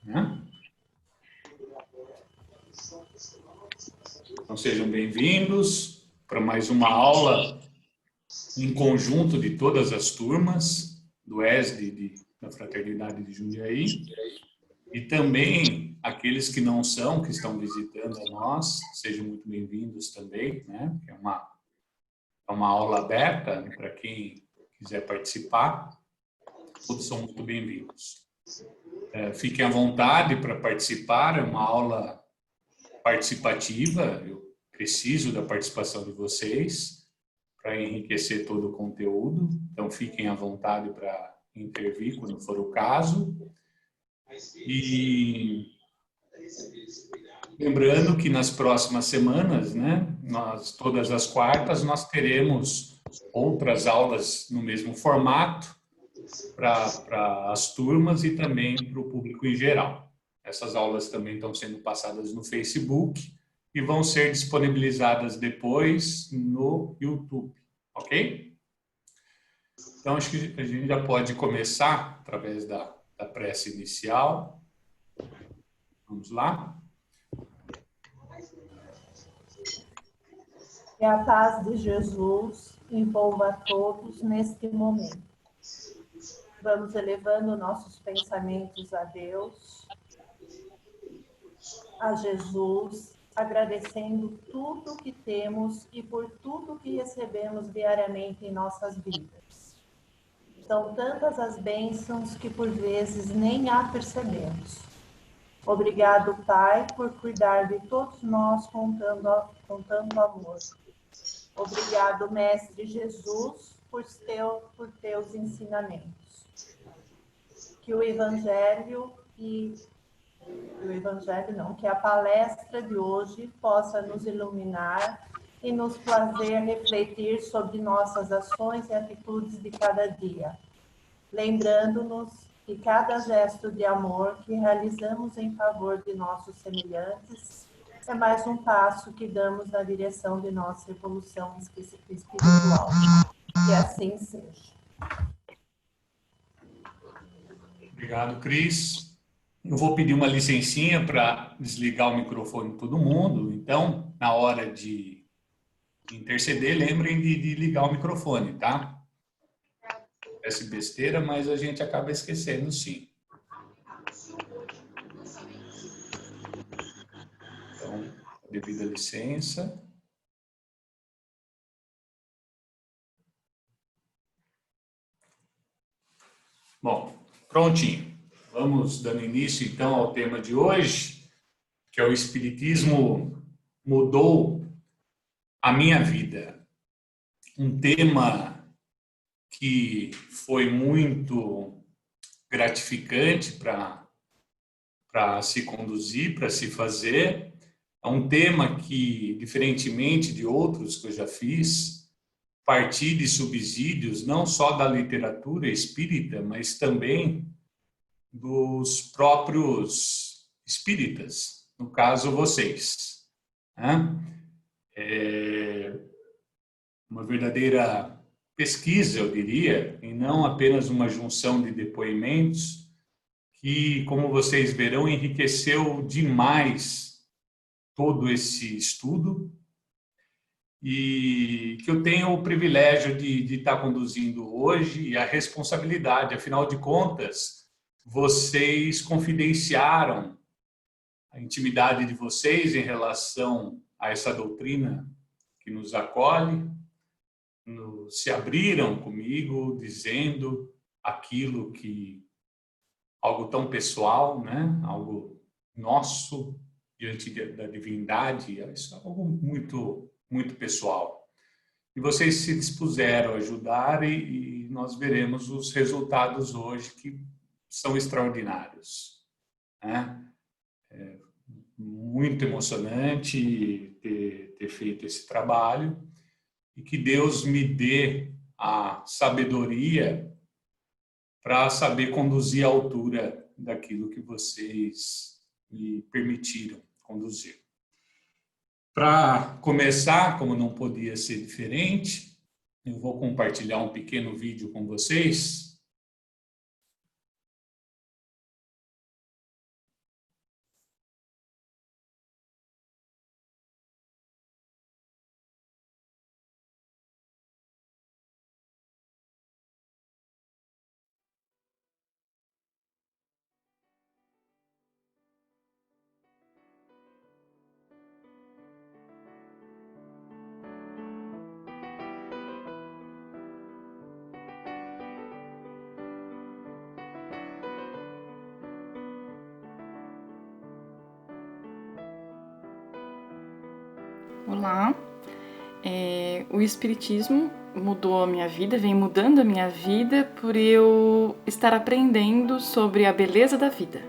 né? Então, sejam bem-vindos para mais uma aula em conjunto de todas as turmas do ESD da Fraternidade de Jundiaí. E também aqueles que não são, que estão visitando a nós, sejam muito bem-vindos também, né? É uma aula aberta, né, para quem quiser participar. Todos são muito bem-vindos. Fiquem à vontade para participar, é uma aula participativa, eu preciso da participação de vocês para enriquecer todo o conteúdo, então fiquem à vontade para intervir quando for o caso. E lembrando que nas próximas semanas, né, todas as quartas, nós teremos outras aulas no mesmo formato para as turmas e também para o público em geral. Essas aulas também estão sendo passadas no Facebook e vão ser disponibilizadas depois no YouTube, ok? Então, acho que a gente já pode começar através da prece inicial. Vamos lá? Que a paz de Jesus envolva a todos neste momento. Vamos elevando nossos pensamentos a Deus, a Jesus, agradecendo tudo que temos e por tudo que recebemos diariamente em nossas vidas. São tantas as bênçãos que por vezes nem a percebemos. Obrigado, Pai, por cuidar de todos nós contando amor. Obrigado, Mestre Jesus, por teus ensinamentos. Que que a palestra de hoje possa nos iluminar e nos fazer refletir sobre nossas ações e atitudes de cada dia, lembrando-nos que cada gesto de amor que realizamos em favor de nossos semelhantes é mais um passo que damos na direção de nossa evolução espiritual. Que assim seja. Obrigado, Cris. Eu vou pedir uma licencinha para desligar o microfone de todo mundo. Então, na hora de interceder, lembrem de ligar o microfone, tá? Parece besteira, mas a gente acaba esquecendo, sim. Então, devida licença. Bom, prontinho. Vamos dando início, então, ao tema de hoje, que é o Espiritismo mudou a minha vida. Um tema que foi muito gratificante para se conduzir, para se fazer. É um tema que, diferentemente de outros que eu já fiz, parti de subsídios não só da literatura espírita, mas também dos próprios espíritas, no caso vocês, né? É uma verdadeira pesquisa, eu diria, e não apenas uma junção de depoimentos que, como vocês verão, enriqueceu demais todo esse estudo e que eu tenho o privilégio de estar conduzindo hoje e a responsabilidade, afinal de contas, vocês confidenciaram a intimidade de vocês em relação a essa doutrina que nos acolhe, se abriram comigo dizendo aquilo que algo tão pessoal, né? Algo nosso diante da divindade, isso é algo muito muito pessoal. E vocês se dispuseram a ajudar e nós veremos os resultados hoje que são extraordinários, né? É muito emocionante ter feito esse trabalho e que Deus me dê a sabedoria para saber conduzir à altura daquilo que vocês me permitiram conduzir. Para começar, como não podia ser diferente, eu vou compartilhar um pequeno vídeo com vocês. Olá, o Espiritismo mudou a minha vida, vem mudando a minha vida por eu estar aprendendo sobre a beleza da vida.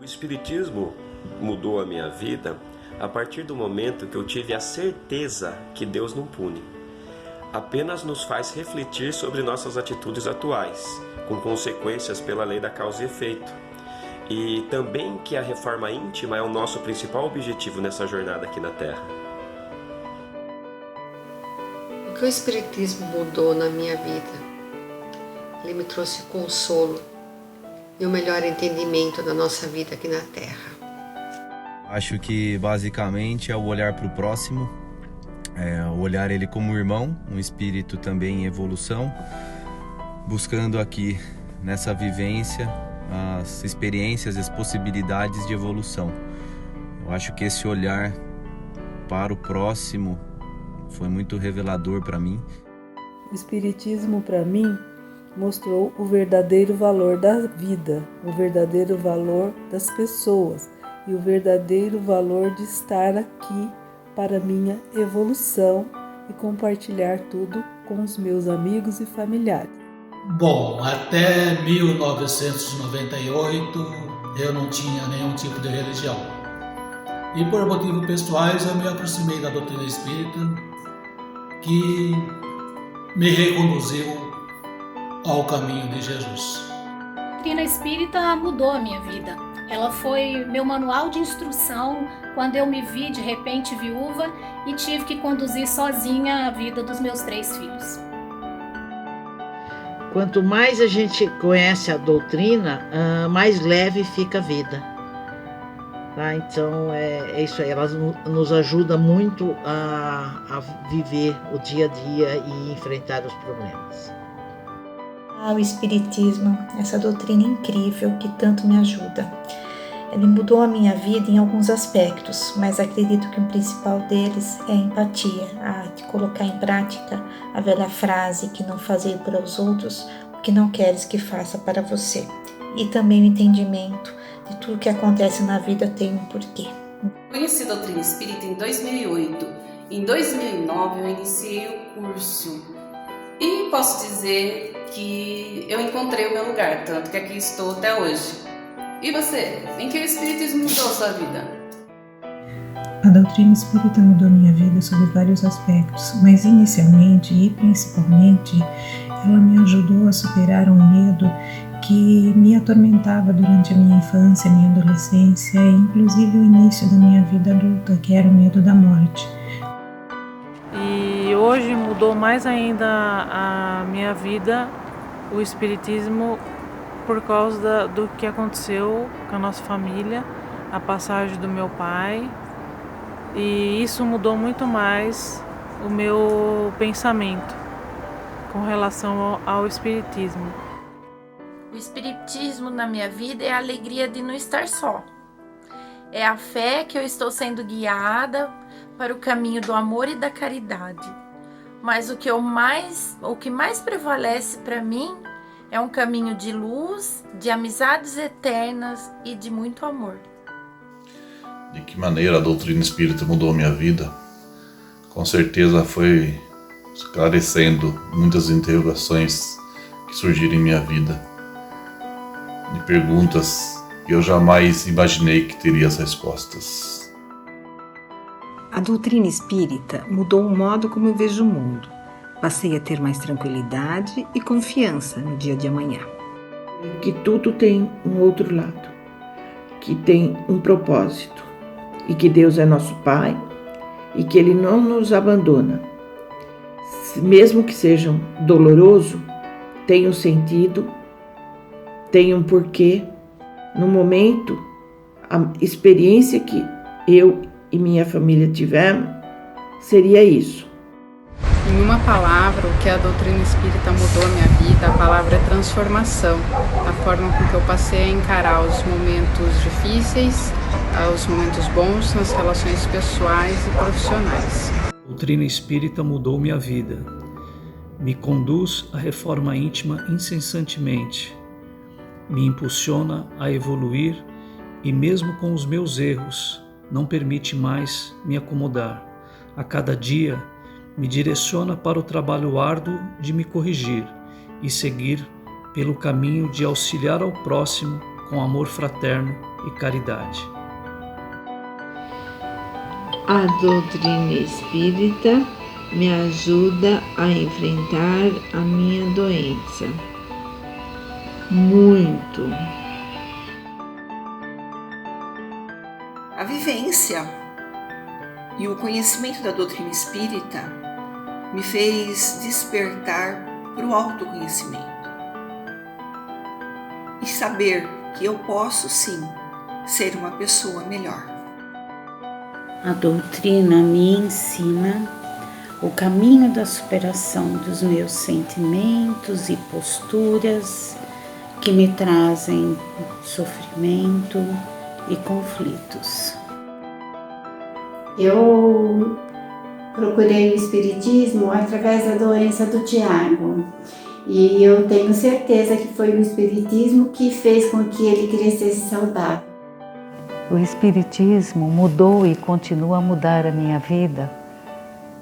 O Espiritismo mudou a minha vida a partir do momento que eu tive a certeza que Deus não pune. Apenas nos faz refletir sobre nossas atitudes atuais, com consequências pela lei da causa e efeito. E também que a reforma íntima é o nosso principal objetivo nessa jornada aqui na Terra. O que o Espiritismo mudou na minha vida? Ele me trouxe consolo e o melhor entendimento da nossa vida aqui na Terra. Acho que basicamente é o olhar para o próximo, olhar ele como irmão, um espírito também em evolução, buscando aqui nessa vivência as experiências e as possibilidades de evolução. Eu acho que esse olhar para o próximo foi muito revelador para mim. O Espiritismo para mim mostrou o verdadeiro valor da vida, o verdadeiro valor das pessoas e o verdadeiro valor de estar aqui para minha evolução e compartilhar tudo com os meus amigos e familiares. Bom, até 1998 eu não tinha nenhum tipo de religião. E por motivos pessoais eu me aproximei da doutrina espírita, que me reconduziu ao caminho de Jesus. A doutrina espírita mudou a minha vida. Ela foi meu manual de instrução quando eu me vi de repente viúva e tive que conduzir sozinha a vida dos meus 3 filhos. Quanto mais a gente conhece a doutrina, mais leve fica a vida. Tá? Então é isso aí, ela nos ajuda muito a viver o dia a dia e enfrentar os problemas. O Espiritismo, essa doutrina incrível que tanto me ajuda. Ele mudou a minha vida em alguns aspectos, mas acredito que o principal deles é a empatia, a de colocar em prática a velha frase que não fazer para os outros o que não queres que faça para você. E também o entendimento de tudo que acontece na vida tem um porquê. Conheci a doutrina espírita em 2008. Em 2009 eu iniciei o curso e posso dizer que eu encontrei o meu lugar, tanto que aqui estou até hoje. E você? Em que o Espiritismo mudou a sua vida? A doutrina espírita mudou minha vida sob vários aspectos, mas inicialmente e principalmente ela me ajudou a superar um medo que me atormentava durante a minha infância, minha adolescência e inclusive o início da minha vida adulta, que era o medo da morte. E hoje mudou mais ainda a minha vida, o Espiritismo, por causa do que aconteceu com a nossa família, a passagem do meu pai, e isso mudou muito mais o meu pensamento com relação ao Espiritismo. O Espiritismo na minha vida é a alegria de não estar só. É a fé que eu estou sendo guiada para o caminho do amor e da caridade. Mas o que mais prevalece para mim é um caminho de luz, de amizades eternas e de muito amor. De que maneira a doutrina espírita mudou a minha vida? Com certeza foi esclarecendo muitas interrogações que surgiram em minha vida. De perguntas que eu jamais imaginei que teria as respostas. A doutrina espírita mudou o modo como eu vejo o mundo. Passei a ter mais tranquilidade e confiança no dia de amanhã. Que tudo tem um outro lado, que tem um propósito, e que Deus é nosso Pai, e que Ele não nos abandona. Mesmo que seja doloroso, tem um sentido, tem um porquê. No momento, a experiência que eu e minha família tivemos seria isso. Em uma palavra, o que a doutrina espírita mudou a minha vida, a palavra é transformação. A forma com que eu passei a encarar os momentos difíceis, os momentos bons nas relações pessoais e profissionais. A doutrina espírita mudou minha vida. Me conduz à reforma íntima incessantemente. Me impulsiona a evoluir e mesmo com os meus erros, não permite mais me acomodar. A cada dia, me direciona para o trabalho árduo de me corrigir e seguir pelo caminho de auxiliar ao próximo com amor fraterno e caridade. A doutrina espírita me ajuda a enfrentar a minha doença. Muito. A vivência e o conhecimento da doutrina espírita me fez despertar para o autoconhecimento e saber que eu posso sim ser uma pessoa melhor. A doutrina me ensina o caminho da superação dos meus sentimentos e posturas que me trazem sofrimento e conflitos. Eu procurei o Espiritismo através da doença do Tiago. E eu tenho certeza que foi o Espiritismo que fez com que ele crescesse saudável. O Espiritismo mudou e continua a mudar a minha vida,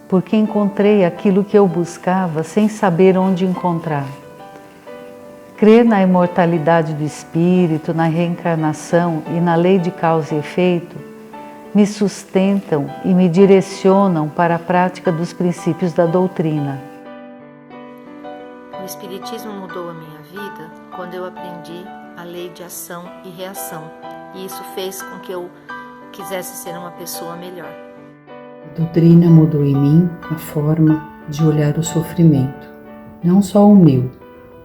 porque encontrei aquilo que eu buscava sem saber onde encontrar. Crer na imortalidade do espírito, na reencarnação e na lei de causa e efeito me sustentam e me direcionam para a prática dos princípios da doutrina. O Espiritismo mudou a minha vida quando eu aprendi a lei de ação e reação, e isso fez com que eu quisesse ser uma pessoa melhor. A doutrina mudou em mim a forma de olhar o sofrimento, não só o meu,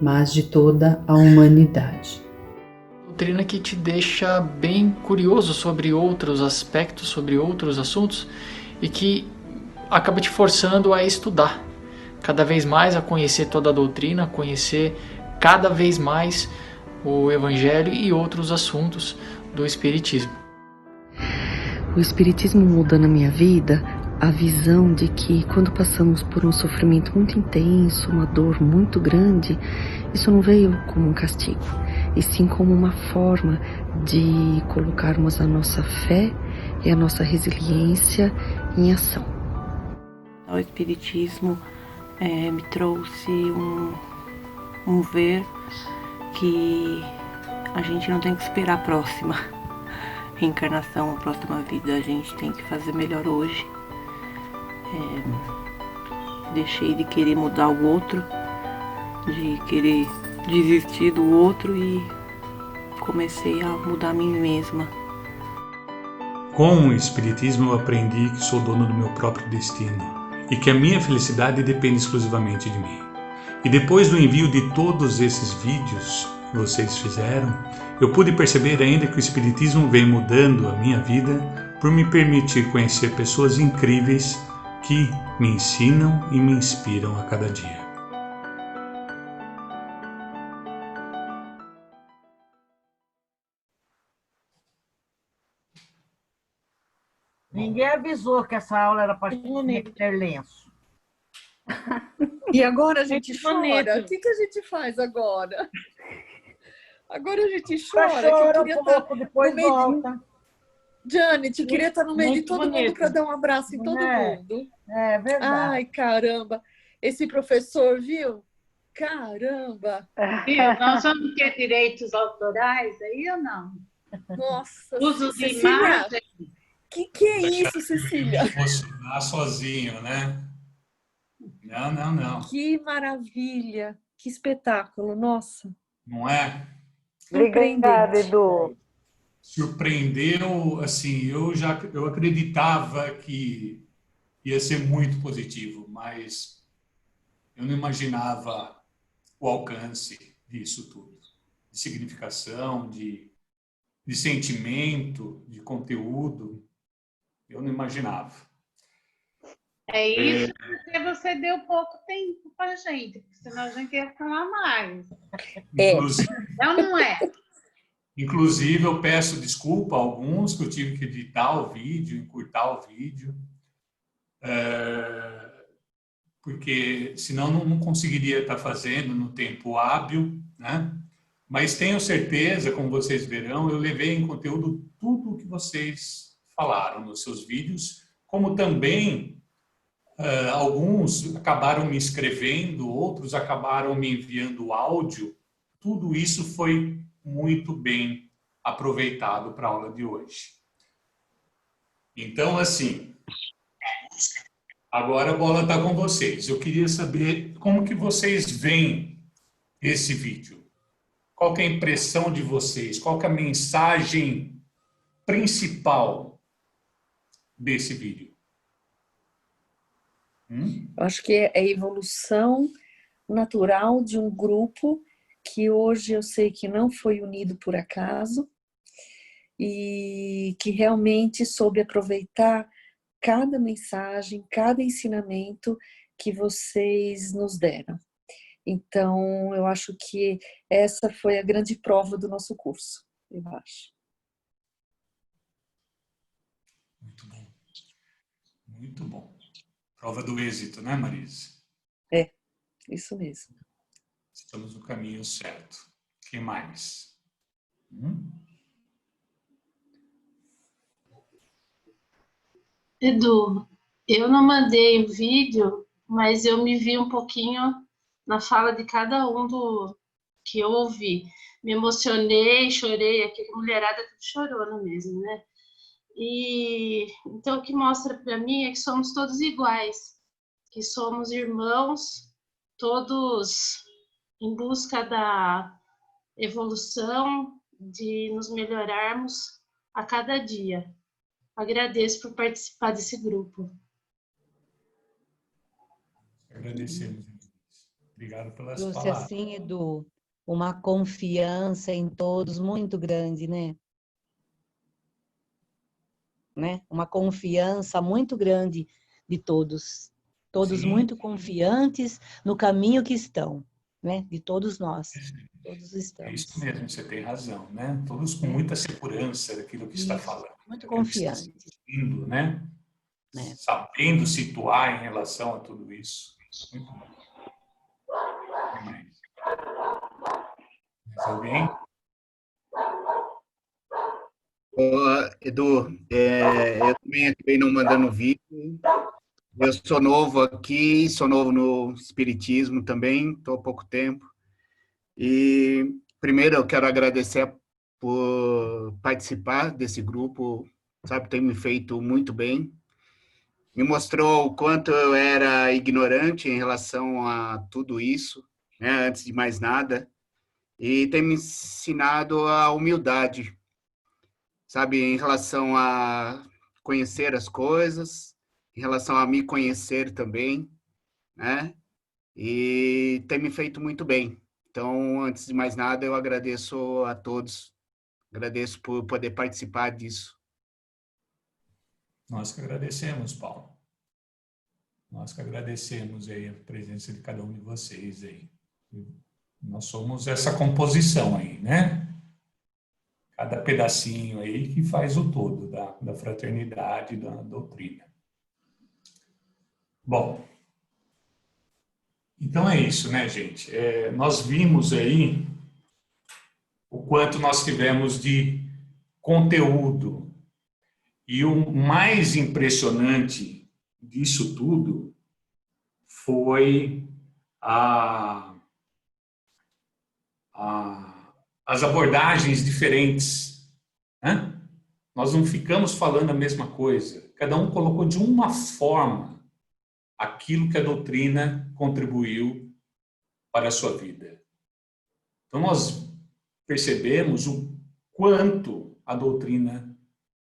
mas de toda a humanidade. Doutrina que te deixa bem curioso sobre outros aspectos, sobre outros assuntos, e que acaba te forçando a estudar cada vez mais, a conhecer toda a doutrina, a conhecer cada vez mais o Evangelho e outros assuntos do Espiritismo. O Espiritismo muda na minha vida a visão de que quando passamos por um sofrimento muito intenso, uma dor muito grande, isso não veio como um castigo, e sim como uma forma de colocarmos a nossa fé e a nossa resiliência em ação. O Espiritismo me trouxe um ver que a gente não tem que esperar a próxima reencarnação, a próxima vida, a gente tem que fazer melhor hoje. Deixei de querer mudar o outro, de querer desistir do outro e comecei a mudar a mim mesma. Com o Espiritismo eu aprendi que sou dono do meu próprio destino e que a minha felicidade depende exclusivamente de mim. E depois do envio de todos esses vídeos que vocês fizeram, eu pude perceber ainda que o Espiritismo vem mudando a minha vida por me permitir conhecer pessoas incríveis que me ensinam e me inspiram a cada dia. Ninguém avisou que essa aula era para ter lenço. E agora a gente chora. O que a gente faz agora? Agora a gente chora. Chora um pouco, depois volta. Janet, queria estar no meio de todo mundo para dar um abraço em todo mundo. É verdade. Ai, caramba. Esse professor, viu? Caramba. Viu? Nós vamos ter direitos autorais aí ou não? Nossa. Uso de Cecília, imagem. Que é isso, Cecília? Emocionar sozinho, né? Não. Que maravilha. Que espetáculo. Nossa. Não é? Obrigada, Edu. Surpreendeu, assim, eu acreditava que ia ser muito positivo, mas eu não imaginava o alcance disso tudo, de significação, de sentimento, de conteúdo, eu não imaginava. É isso porque você deu pouco tempo para a gente, porque senão a gente ia falar mais. Não é? Inclusive, eu peço desculpa a alguns que eu tive que editar o vídeo, encurtar o vídeo, porque senão não conseguiria estar fazendo no tempo hábil, né? Mas tenho certeza, como vocês verão, eu levei em conteúdo tudo o que vocês falaram nos seus vídeos, como também alguns acabaram me escrevendo, outros acabaram me enviando áudio. Tudo isso foi muito bem aproveitado para a aula de hoje. Então, assim, agora a bola está com vocês. Eu queria saber como que vocês veem esse vídeo. Qual que é a impressão de vocês? Qual que é a mensagem principal desse vídeo? Eu acho que é a evolução natural de um grupo que hoje eu sei que não foi unido por acaso e que realmente soube aproveitar cada mensagem, cada ensinamento que vocês nos deram. Então, eu acho que essa foi a grande prova do nosso curso, eu acho. Muito bom. Muito bom. Prova do êxito, né, Marisa? É, isso mesmo. Estamos no caminho certo. Quem mais? Edu, eu não mandei o vídeo, mas eu me vi um pouquinho na fala de cada um que eu ouvi. Me emocionei, chorei, aquela mulherada tudo chorona mesmo, né? E então o que mostra para mim é que somos todos iguais, que somos irmãos, todos em busca da evolução, de nos melhorarmos a cada dia. Agradeço por participar desse grupo. Agradecemos. Obrigado pelas Trouxe palavras. assim, Edu, uma confiança em todos muito grande, né? Uma confiança muito grande de todos. Todos Sim. muito confiantes no caminho que estão, né? De todos nós. Todos estamos. É isso mesmo, você tem razão, né? Todos com muita segurança daquilo que está falando. Muito confiantes. Sentindo, né? Sabendo situar em relação a tudo isso. Muito bom. Mais alguém? Edu, eu também acabei não mandando vídeo. Eu sou novo aqui, sou novo no Espiritismo também, estou há pouco tempo. E primeiro eu quero agradecer por participar desse grupo, sabe, tem me feito muito bem. Me mostrou o quanto eu era ignorante em relação a tudo isso, né, antes de mais nada. E tem me ensinado a humildade, sabe, em relação a conhecer as coisas, em relação a me conhecer também, né? E tem me feito muito bem. Então, antes de mais nada, eu agradeço a todos. Agradeço por poder participar disso. Nós que agradecemos, Paulo. Nós que agradecemos aí a presença de cada um de vocês aí. Nós somos essa composição aí, né? Cada pedacinho aí que faz o todo da fraternidade, da doutrina. Bom, então é isso, né, gente? Nós vimos aí o quanto nós tivemos de conteúdo. E o mais impressionante disso tudo foi as abordagens diferentes, né? Nós não ficamos falando a mesma coisa. Cada um colocou de uma forma aquilo que a doutrina contribuiu para a sua vida. Então, nós percebemos o quanto a doutrina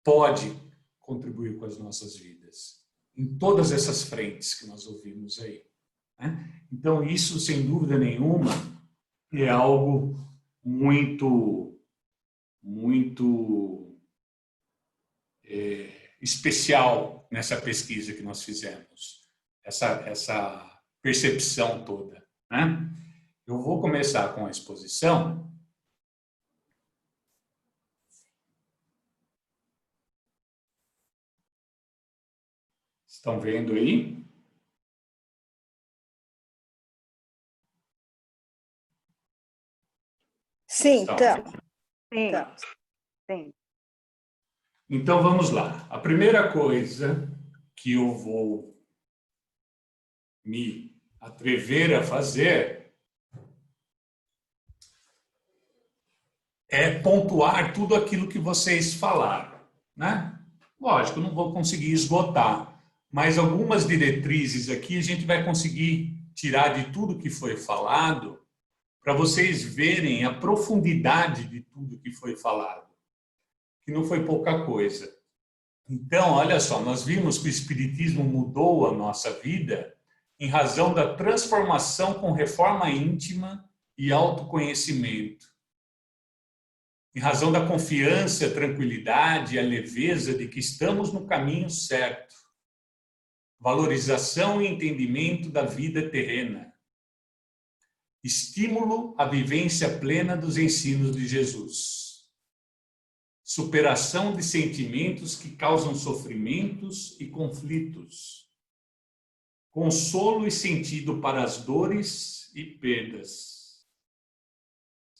pode contribuir com as nossas vidas, em todas essas frentes que nós ouvimos aí, né? Então, isso, sem dúvida nenhuma, é algo muito especial nessa pesquisa que nós fizemos, essa percepção toda, né? Eu vou começar com a exposição. Estão vendo aí? Sim, Estão. estamos. Sim. Então, vamos lá. A primeira coisa que eu vou me atrever a fazer é pontuar tudo aquilo que vocês falaram, né? Lógico, não vou conseguir esgotar, mas algumas diretrizes aqui a gente vai conseguir tirar de tudo que foi falado para vocês verem a profundidade de tudo que foi falado, que não foi pouca coisa. Então, olha só, nós vimos que o Espiritismo mudou a nossa vida em razão da transformação com reforma íntima e autoconhecimento. Em razão da confiança, tranquilidade e a leveza de que estamos no caminho certo. Valorização e entendimento da vida terrena. Estímulo à vivência plena dos ensinos de Jesus. Superação de sentimentos que causam sofrimentos e conflitos. Consolo e sentido para as dores e perdas.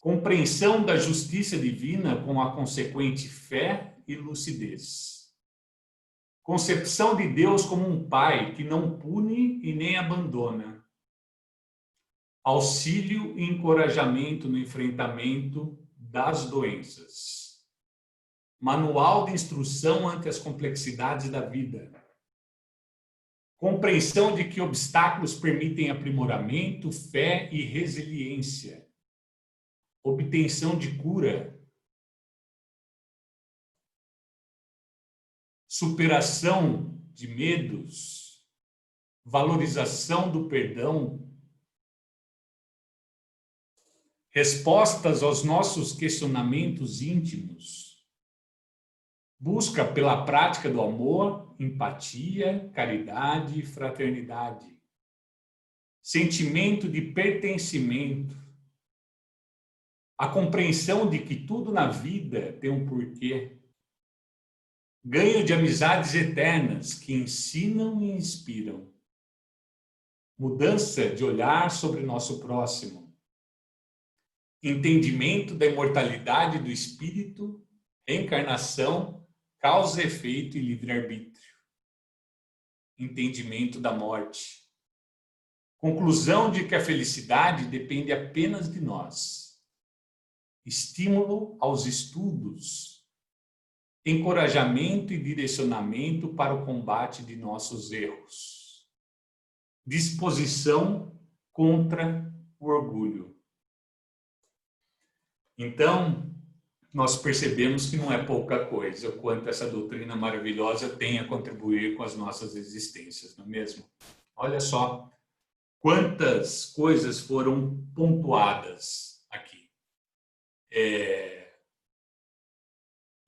Compreensão da justiça divina com a consequente fé e lucidez. Concepção de Deus como um pai que não pune e nem abandona. Auxílio e encorajamento no enfrentamento das doenças. Manual de instrução ante as complexidades da vida. Compreensão de que obstáculos permitem aprimoramento, fé e resiliência. Obtenção de cura. Superação de medos. Valorização do perdão. Respostas aos nossos questionamentos íntimos. Busca pela prática do amor, empatia, caridade e fraternidade. Sentimento de pertencimento. A compreensão de que tudo na vida tem um porquê. Ganho de amizades eternas que ensinam e inspiram. Mudança de olhar sobre nosso próximo. Entendimento da imortalidade do espírito, reencarnação, causa, efeito e livre-arbítrio. Entendimento da morte. Conclusão de que a felicidade depende apenas de nós. Estímulo aos estudos. Encorajamento e direcionamento para o combate de nossos erros. Disposição contra o orgulho. Então, nós percebemos que não é pouca coisa o quanto essa doutrina maravilhosa tem a contribuir com as nossas existências, não é mesmo? Olha só quantas coisas foram pontuadas aqui.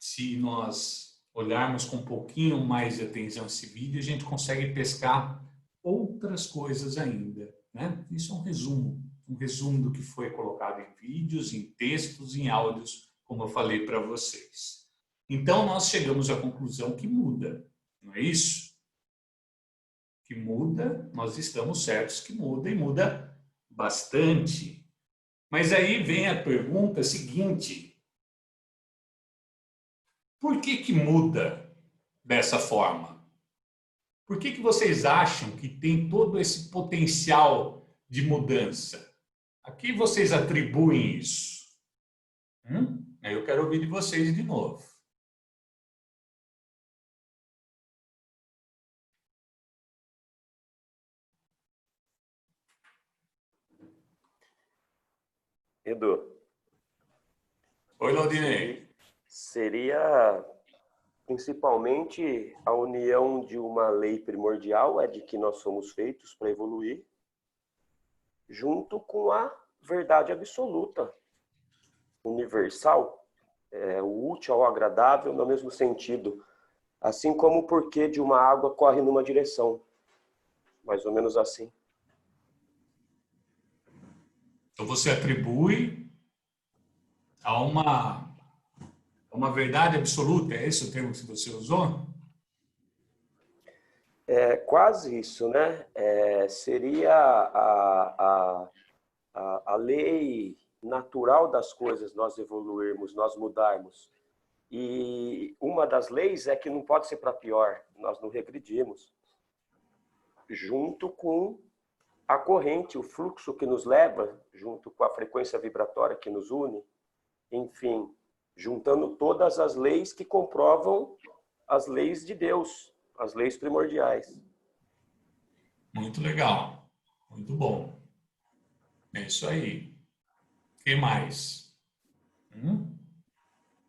Se nós olharmos com um pouquinho mais de atenção esse vídeo, a gente consegue pescar outras coisas ainda, né? Isso é um resumo do que foi colocado em vídeos, em textos, em áudios, como eu falei para vocês. Então, nós chegamos à conclusão que muda, não é isso? Que muda, nós estamos certos que muda, e muda bastante. Mas aí vem a pergunta seguinte: por que muda dessa forma? Por que vocês acham que tem todo esse potencial de mudança? A que vocês atribuem isso? Eu quero ouvir de vocês de novo. Edu. Oi, Laudinei. Seria principalmente a união de uma lei primordial, de que nós somos feitos para evoluir, junto com a verdade absoluta, universal, o útil ao agradável no mesmo sentido, assim como o porquê de uma água corre numa direção, mais ou menos assim. Então você atribui a uma verdade absoluta, é esse o termo que você usou? É quase isso, né? Seria a lei natural das coisas, nós evoluirmos, nós mudarmos. E uma das leis é que não pode ser para pior, nós não regredimos. Junto com a corrente, o fluxo que nos leva, junto com a frequência vibratória que nos une, enfim, juntando todas as leis que comprovam as leis de Deus, as leis primordiais. Muito legal, muito bom. É isso aí. O que mais?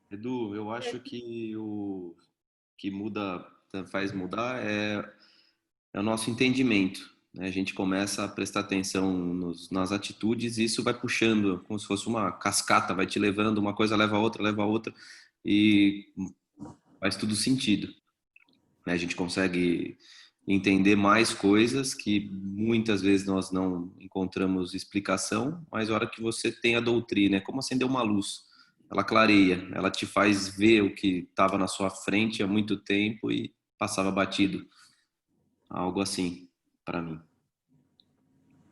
Edu, eu acho que o que faz mudar é o nosso entendimento, né? A gente começa a prestar atenção nas atitudes e isso vai puxando, como se fosse uma cascata, vai te levando, uma coisa leva a outra e faz tudo sentido, né? A gente consegue entender mais coisas que muitas vezes nós não encontramos explicação, mas a hora que você tem a doutrina, é como acender uma luz. Ela clareia, ela te faz ver o que estava na sua frente há muito tempo e passava batido. Algo assim, para mim.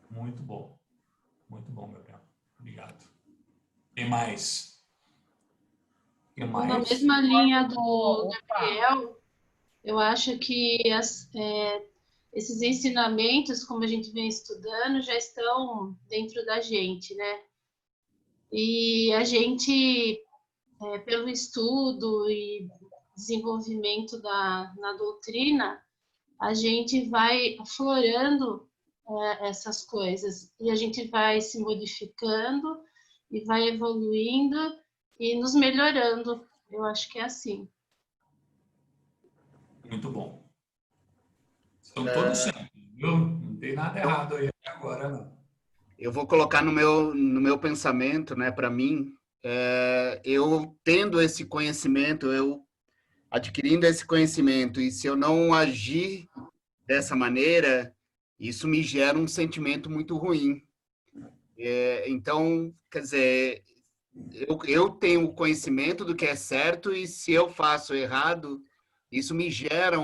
Muito bom, Gabriel. Obrigado. Tem mais? Na mesma linha do Gabriel, eu acho que esses ensinamentos, como a gente vem estudando, já estão dentro da gente, né? E a gente, pelo estudo e desenvolvimento na doutrina, a gente vai aflorando essas coisas e a gente vai se modificando e vai evoluindo e nos melhorando. Eu acho que é assim. Muito bom. Estão todos certos, viu? Não tem nada errado aí até agora, não. Eu vou colocar no meu pensamento, né? Para mim, eu tendo esse conhecimento, eu adquirindo esse conhecimento, e se eu não agir dessa maneira, isso me gera um sentimento muito ruim. Então, quer dizer, eu tenho o conhecimento do que é certo, e se eu faço errado, isso me gera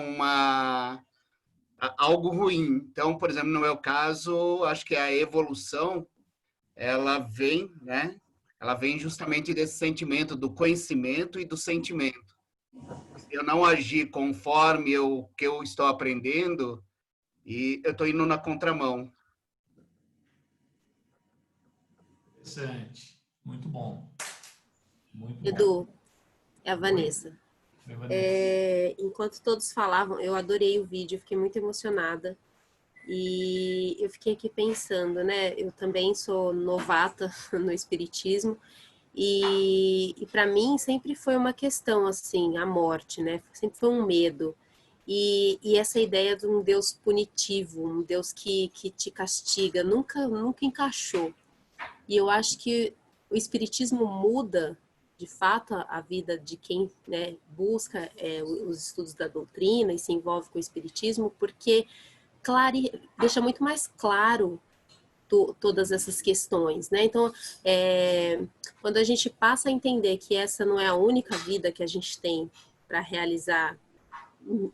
algo ruim. Então, por exemplo, no meu caso, acho que a evolução, ela vem, né? Ela vem justamente desse sentimento do conhecimento e do sentimento. Se eu não agir conforme o que eu estou aprendendo, e eu estou indo na contramão. Interessante. Muito bom. Muito Edu, bom. é a Vanessa. Enquanto todos falavam, eu adorei o vídeo, fiquei muito emocionada. E eu fiquei aqui pensando, né? Eu também sou novata no espiritismo e para mim sempre foi uma questão, assim, a morte, né? Sempre foi um medo. E essa ideia de um Deus punitivo, um Deus que te castiga, nunca encaixou. E eu acho que o espiritismo muda, de fato, a vida de quem, né, busca os estudos da doutrina e se envolve com o espiritismo, porque deixa muito mais claro todas essas questões, né? Então, quando a gente passa a entender que essa não é a única vida que a gente tem para realizar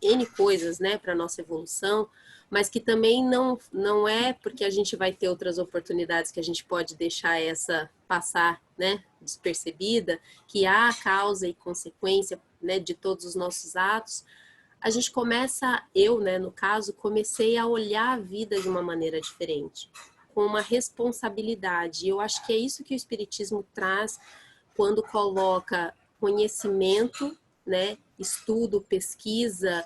N coisas, né, para nossa evolução, mas que também não é porque a gente vai ter outras oportunidades que a gente pode deixar essa passar, né, despercebida, que há causa e consequência, né, de todos os nossos atos. A gente começa, né, no caso, comecei a olhar a vida de uma maneira diferente, com uma responsabilidade. Eu acho que é isso que o Espiritismo traz quando coloca conhecimento, né, estudo, pesquisa,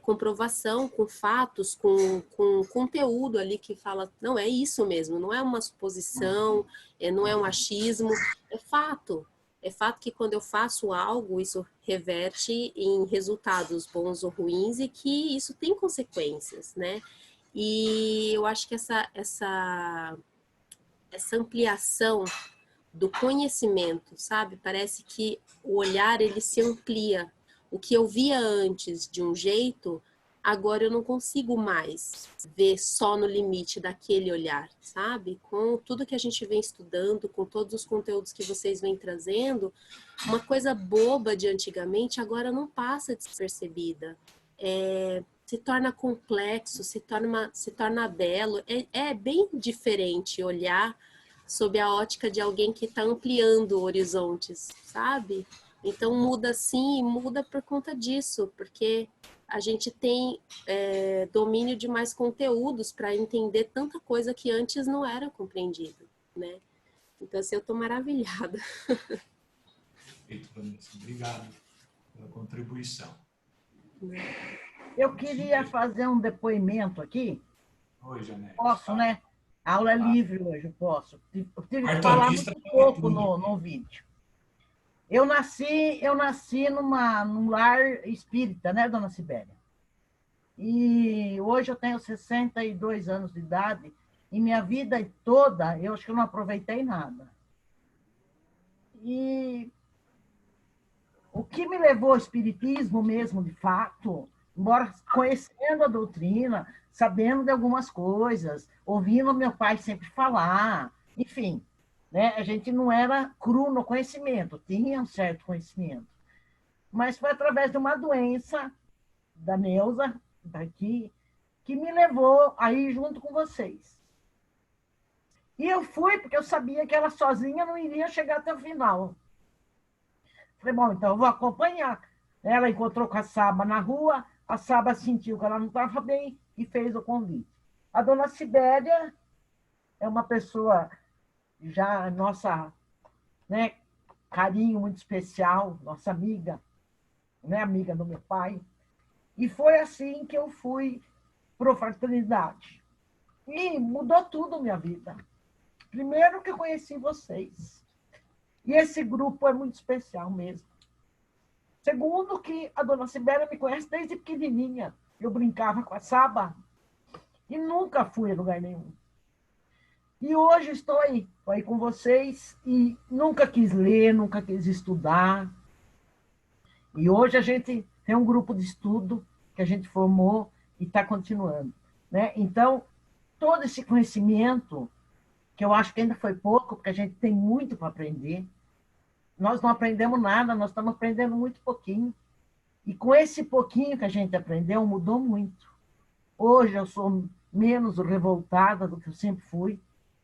comprovação com fatos, com conteúdo ali que fala, não, é isso mesmo, não é uma suposição, não é um achismo, é fato. É fato que quando eu faço algo, isso reverte em resultados bons ou ruins e que isso tem consequências, né? E eu acho que essa ampliação do conhecimento, sabe? Parece que o olhar, ele se amplia. O que eu via antes de um jeito, agora eu não consigo mais ver só no limite daquele olhar, sabe? Com tudo que a gente vem estudando, com todos os conteúdos que vocês vêm trazendo, uma coisa boba de antigamente agora não passa despercebida. Se torna complexo, se torna belo. É bem diferente olhar sob a ótica de alguém que está ampliando horizontes, sabe? Então muda sim, e muda por conta disso, porque a gente tem domínio de mais conteúdos para entender tanta coisa que antes não era compreendida, né? Então, assim, eu estou maravilhada. Perfeito, Vanessa. Obrigado pela contribuição. Eu queria fazer um depoimento aqui. Oi, Janete. Posso, né? A aula é livre hoje, eu posso. Eu tive que falar muito pouco no vídeo. Eu nasci num lar espírita, né, dona Sibéria? E hoje eu tenho 62 anos de idade e minha vida toda, eu acho que eu não aproveitei nada. E o que me levou ao espiritismo mesmo, de fato, embora conhecendo a doutrina, sabendo de algumas coisas, ouvindo meu pai sempre falar, enfim, né? A gente não era cru no conhecimento, tinha um certo conhecimento. Mas foi através de uma doença da Neuza, daqui, que me levou a ir junto com vocês. E eu fui porque eu sabia que ela sozinha não iria chegar até o final. Falei, bom, então eu vou acompanhar. Ela encontrou com a Saba na rua, a Saba sentiu que ela não estava bem e fez o convite. A dona Sibéria é uma pessoa já nossa, né, carinho muito especial, nossa amiga, né, amiga do meu pai. E foi assim que eu fui para a fraternidade. E mudou tudo a minha vida. Primeiro que eu conheci vocês. E esse grupo é muito especial mesmo. Segundo que a dona Sibéria me conhece desde pequenininha. Eu brincava com a Saba e nunca fui a lugar nenhum. E hoje estou aí com vocês e nunca quis ler, nunca quis estudar. E hoje a gente tem um grupo de estudo que a gente formou e está continuando, né? Então, todo esse conhecimento, que eu acho que ainda foi pouco, porque a gente tem muito para aprender, nós não aprendemos nada, nós estamos aprendendo muito pouquinho. E com esse pouquinho que a gente aprendeu, mudou muito. Hoje eu sou menos revoltada do que eu sempre fui,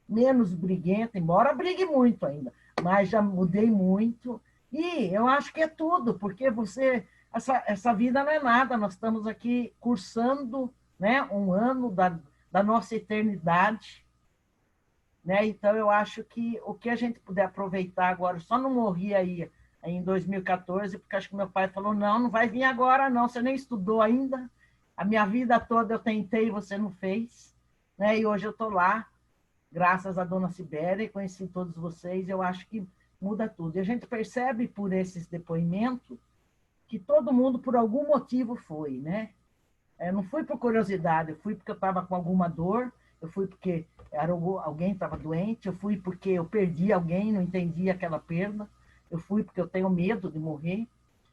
menos briguenta, embora brigue muito ainda, mas já mudei muito. E eu acho que é tudo, porque essa vida não é nada, nós estamos aqui cursando, né, um ano da nossa eternidade, né? Então eu acho que o que a gente puder aproveitar agora, só não morri aí em 2014, porque acho que meu pai falou, não vai vir agora não, você nem estudou ainda, a minha vida toda eu tentei e você não fez, né? E hoje eu estou lá, graças à dona Sibéria, e conheci todos vocês, eu acho que muda tudo. E a gente percebe por esses depoimentos que todo mundo, por algum motivo, foi, né? Eu não fui por curiosidade, eu fui porque eu estava com alguma dor, eu fui porque alguém estava doente, eu fui porque eu perdi alguém, não entendi aquela perda, eu fui porque eu tenho medo de morrer.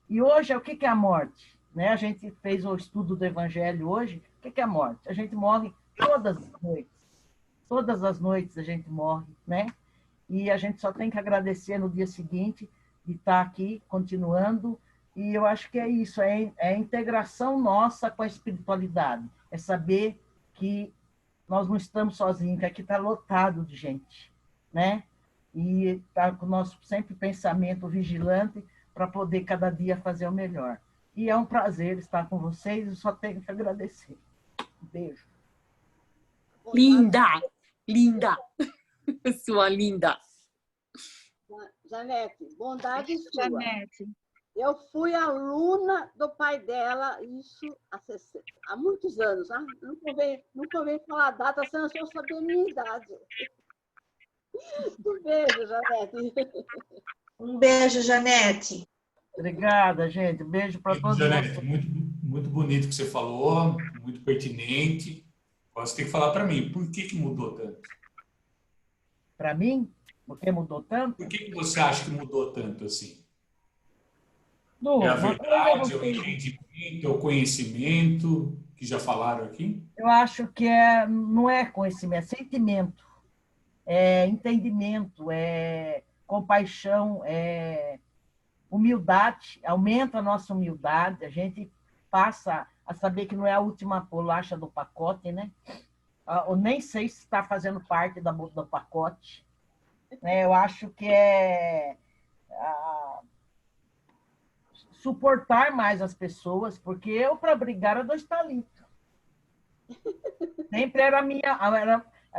E hoje, o que é a morte? Né? A gente fez o estudo do Evangelho hoje, o que é a morte? A gente morre todas as noites. Todas as noites a gente morre, né? E a gente só tem que agradecer no dia seguinte de estar aqui, continuando. E eu acho que é isso, é a integração nossa com a espiritualidade. É saber que nós não estamos sozinhos, que aqui está lotado de gente, né? E está com o nosso sempre pensamento vigilante para poder cada dia fazer o melhor. E é um prazer estar com vocês, eu só tenho que agradecer. Um beijo. Linda! Linda! Sua linda! Janete, bondade sua. Janete. Eu fui aluna do pai dela, isso há muitos anos. Ah, nunca ouvi falar a data, senão eu sabia a minha idade. Um beijo, Janete. Um beijo, Janete. Obrigada, gente. Beijo para todos Janete, vocês. muito bonito que você falou, muito pertinente. Agora você tem que falar para mim, por que mudou tanto? Para mim? Por que mudou tanto? Por que você acha que mudou tanto assim? Du, é a verdade, é o entendimento, é o conhecimento, que já falaram aqui? Eu acho que não é conhecimento, é sentimento, é entendimento, é compaixão, é humildade, aumenta a nossa humildade, a gente passa a saber que não é a última bolacha do pacote, né? Eu nem sei se está fazendo parte do pacote. Né? Eu acho que suportar mais as pessoas, porque eu, para brigar, era 2 palitos. Sempre era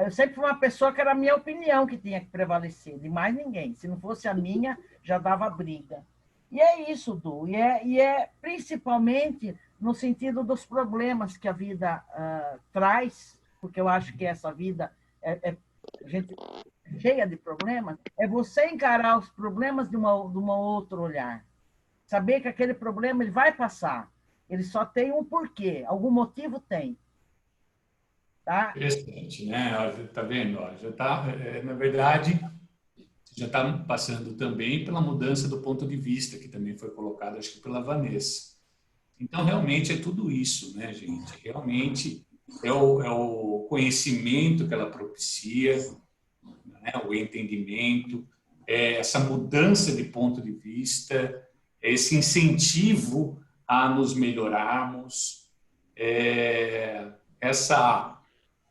eu sempre fui uma pessoa que era a minha opinião que tinha que prevalecer, de mais ninguém. Se não fosse a minha, já dava briga. E é isso, Du. E é principalmente no sentido dos problemas que a vida traz, porque eu acho que essa vida gente cheia de problemas, é você encarar os problemas de um outro olhar. Saber que aquele problema ele vai passar. Ele só tem um porquê, algum motivo tem. Tá? Interessante, né? Tá vendo? Já tá, na verdade, já está passando também pela mudança do ponto de vista, que também foi colocado, acho que pela Vanessa. Então, realmente é tudo isso, né, gente? Realmente é o conhecimento que ela propicia, né? O entendimento, essa mudança de ponto de vista, esse incentivo a nos melhorarmos, essa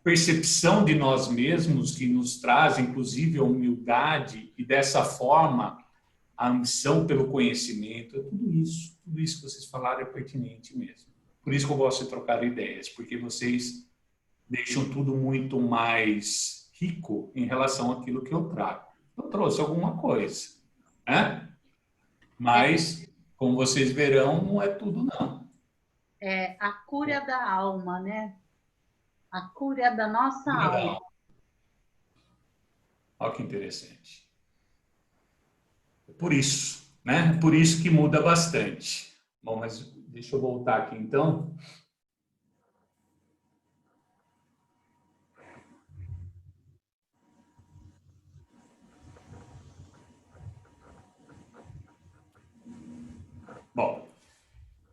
percepção de nós mesmos que nos traz, inclusive, a humildade e, dessa forma, a ambição pelo conhecimento. Tudo isso que vocês falaram é pertinente mesmo. Por isso que eu gosto de trocar ideias, porque vocês deixam tudo muito mais rico em relação àquilo que eu trago. Eu trouxe alguma coisa, né? Mas, como vocês verão, não é tudo, não. É a cura da alma, né? A cura da nossa alma. Olha que interessante. Por isso, né? Por isso que muda bastante. Bom, mas deixa eu voltar aqui, então. Bom,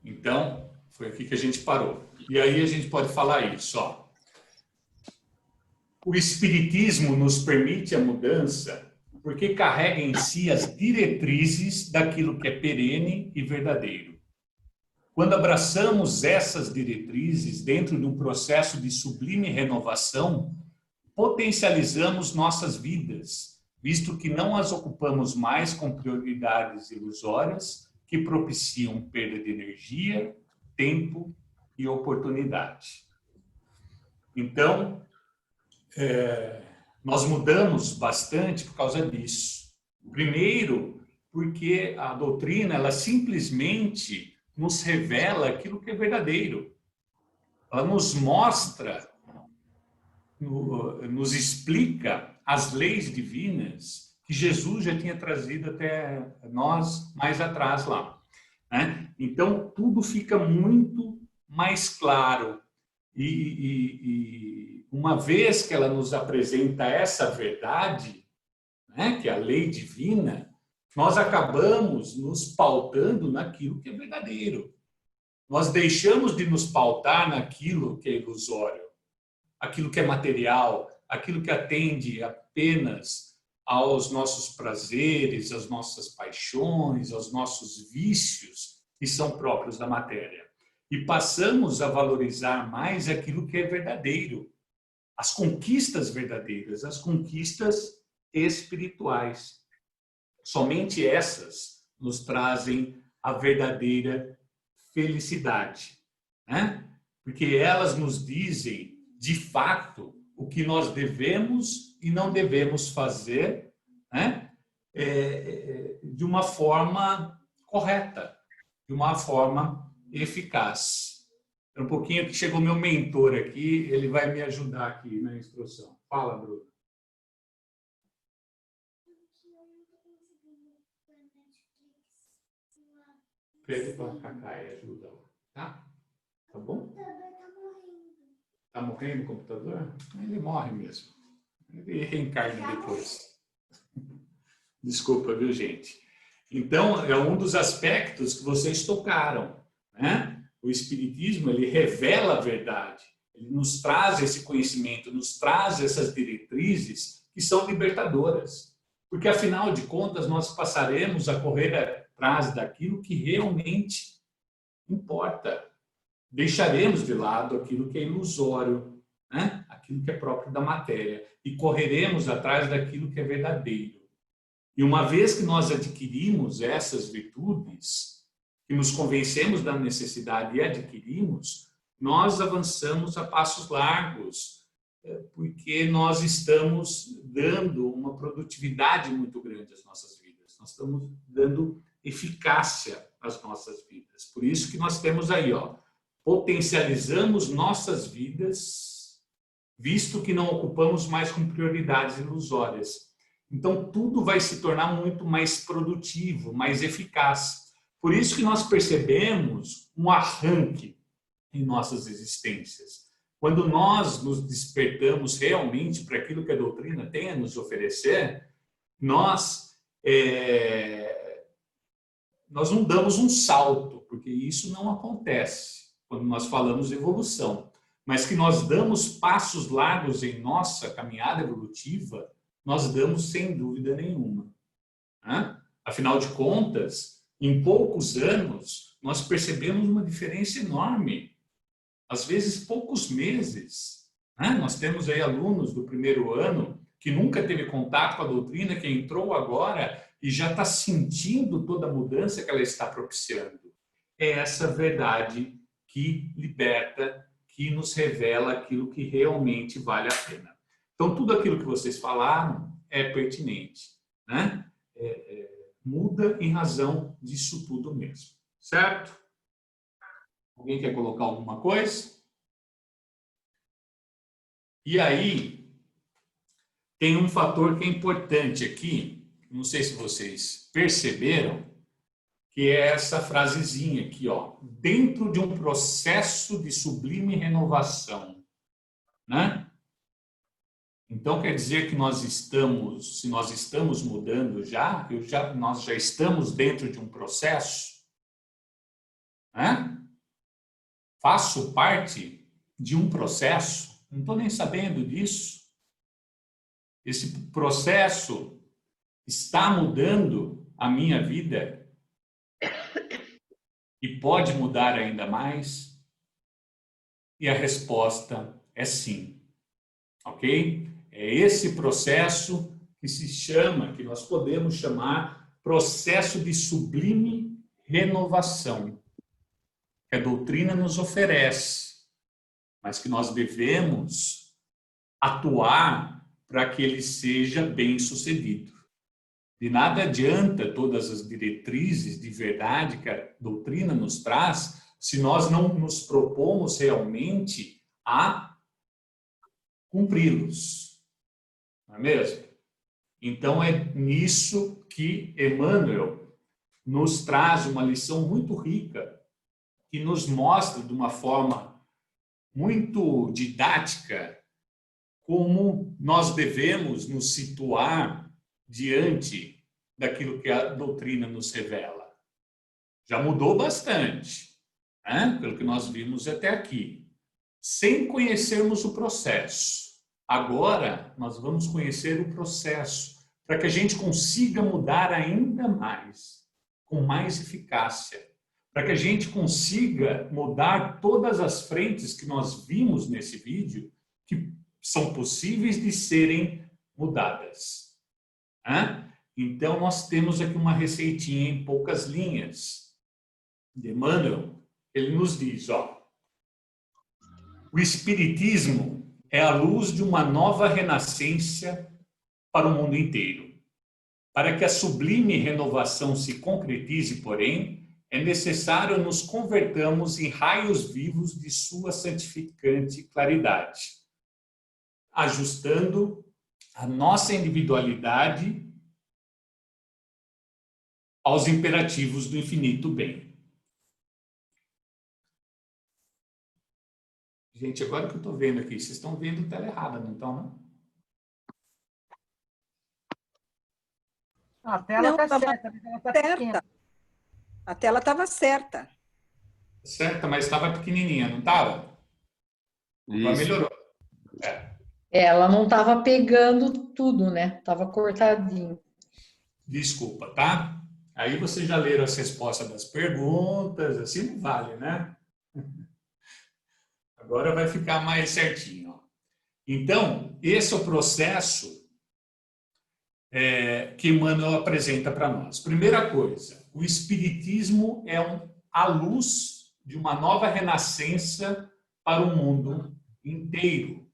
então, foi aqui que a gente parou. E aí a gente pode falar isso, ó. O Espiritismo nos permite a mudança porque carrega em si as diretrizes daquilo que é perene e verdadeiro. Quando abraçamos essas diretrizes dentro de um processo de sublime renovação, potencializamos nossas vidas, visto que não as ocupamos mais com prioridades ilusórias que propiciam perda de energia, tempo e oportunidade. Então, nós mudamos bastante por causa disso. Primeiro, porque a doutrina, ela simplesmente nos revela aquilo que é verdadeiro. Ela nos mostra, nos explica as leis divinas que Jesus já tinha trazido até nós mais atrás lá, né? Então, tudo fica muito mais claro. E uma vez que ela nos apresenta essa verdade, né, que é a lei divina, nós acabamos nos pautando naquilo que é verdadeiro. Nós deixamos de nos pautar naquilo que é ilusório, aquilo que é material, aquilo que atende apenas aos nossos prazeres, às nossas paixões, aos nossos vícios, que são próprios da matéria. E passamos a valorizar mais aquilo que é verdadeiro, as conquistas verdadeiras, as conquistas espirituais. Somente essas nos trazem a verdadeira felicidade, né? Porque elas nos dizem, de fato, o que nós devemos e não devemos fazer, né? De uma forma correta, de uma forma eficaz. Um pouquinho que chegou meu mentor aqui, ele vai me ajudar aqui na instrução. Fala, Bruno. Pede para a Cacá e ajuda, tá? Tá bom? Tá morrendo o computador? Ele morre mesmo. Ele reencarna depois. Desculpa, viu, gente? Então, é um dos aspectos que vocês tocaram, né? O Espiritismo, ele revela a verdade, ele nos traz esse conhecimento, nos traz essas diretrizes que são libertadoras. Porque, afinal de contas, nós passaremos a correr atrás daquilo que realmente importa. Deixaremos de lado aquilo que é ilusório, né? Aquilo que é próprio da matéria, e correremos atrás daquilo que é verdadeiro. E uma vez que nós adquirimos essas virtudes, que nos convencemos da necessidade e adquirimos, nós avançamos a passos largos, porque nós estamos dando uma produtividade muito grande às nossas vidas. Nós estamos dando eficácia às nossas vidas. Por isso que nós temos aí, ó, potencializamos nossas vidas, visto que não ocupamos mais com prioridades ilusórias. Então, tudo vai se tornar muito mais produtivo, mais eficaz. Por isso que nós percebemos um arranque em nossas existências. Quando nós nos despertamos realmente para aquilo que a doutrina tem a nos oferecer, nós não damos um salto, porque isso não acontece quando nós falamos de evolução. Mas que nós damos passos largos em nossa caminhada evolutiva, nós damos sem dúvida nenhuma. Afinal de contas, em poucos anos, nós percebemos uma diferença enorme. Às vezes, poucos meses. Nós temos aí alunos do primeiro ano que nunca teve contato com a doutrina, que entrou agora e já está sentindo toda a mudança que ela está propiciando. É essa verdade que liberta, que nos revela aquilo que realmente vale a pena. Então, tudo aquilo que vocês falaram é pertinente, né? Muda em razão disso tudo mesmo, certo? Alguém quer colocar alguma coisa? E aí, tem um fator que é importante aqui, não sei se vocês perceberam, que é essa frasezinha aqui, ó, dentro de um processo de sublime renovação, né? Então, quer dizer que nós estamos, se nós estamos mudando nós já estamos dentro de um processo, né? Faço parte de um processo, não estou nem sabendo disso. Esse processo está mudando a minha vida e pode mudar ainda mais? E a resposta é sim, ok? É esse processo que se chama, que nós podemos chamar processo de sublime renovação, que a doutrina nos oferece, mas que nós devemos atuar para que ele seja bem-sucedido. De nada adianta todas as diretrizes de verdade que a doutrina nos traz, se nós não nos propomos realmente a cumpri-los. Não é mesmo? Então, é nisso que Emmanuel nos traz uma lição muito rica, que nos mostra de uma forma muito didática como nós devemos nos situar diante daquilo que a doutrina nos revela. Já mudou bastante, né? Pelo que nós vimos até aqui, sem conhecermos o processo. Agora, nós vamos conhecer o processo, para que a gente consiga mudar ainda mais, com mais eficácia, para que a gente consiga mudar todas as frentes que nós vimos nesse vídeo, que são possíveis de serem mudadas. Então, nós temos aqui uma receitinha em poucas linhas. De Emmanuel, ele nos diz, ó, o Espiritismo é a luz de uma nova renascença para o mundo inteiro. Para que a sublime renovação se concretize, porém, é necessário nos convertamos em raios vivos de sua santificante claridade, ajustando a nossa individualidade aos imperativos do infinito bem. Gente, agora que eu estou vendo aqui, vocês estão vendo tela errada, não estão, não? A tela está certa, mas ela está pequena. A tela estava certa. Certa, mas estava pequenininha, não estava? Agora melhorou. Ela não estava pegando tudo, né? Estava cortadinho. Desculpa, tá? Aí vocês já leram as respostas das perguntas, assim não vale, né? Agora vai ficar mais certinho. Ó. Então, esse é o processo que Emmanuel apresenta para nós. Primeira coisa, o Espiritismo é um a luz de uma nova renascença para o mundo inteiro.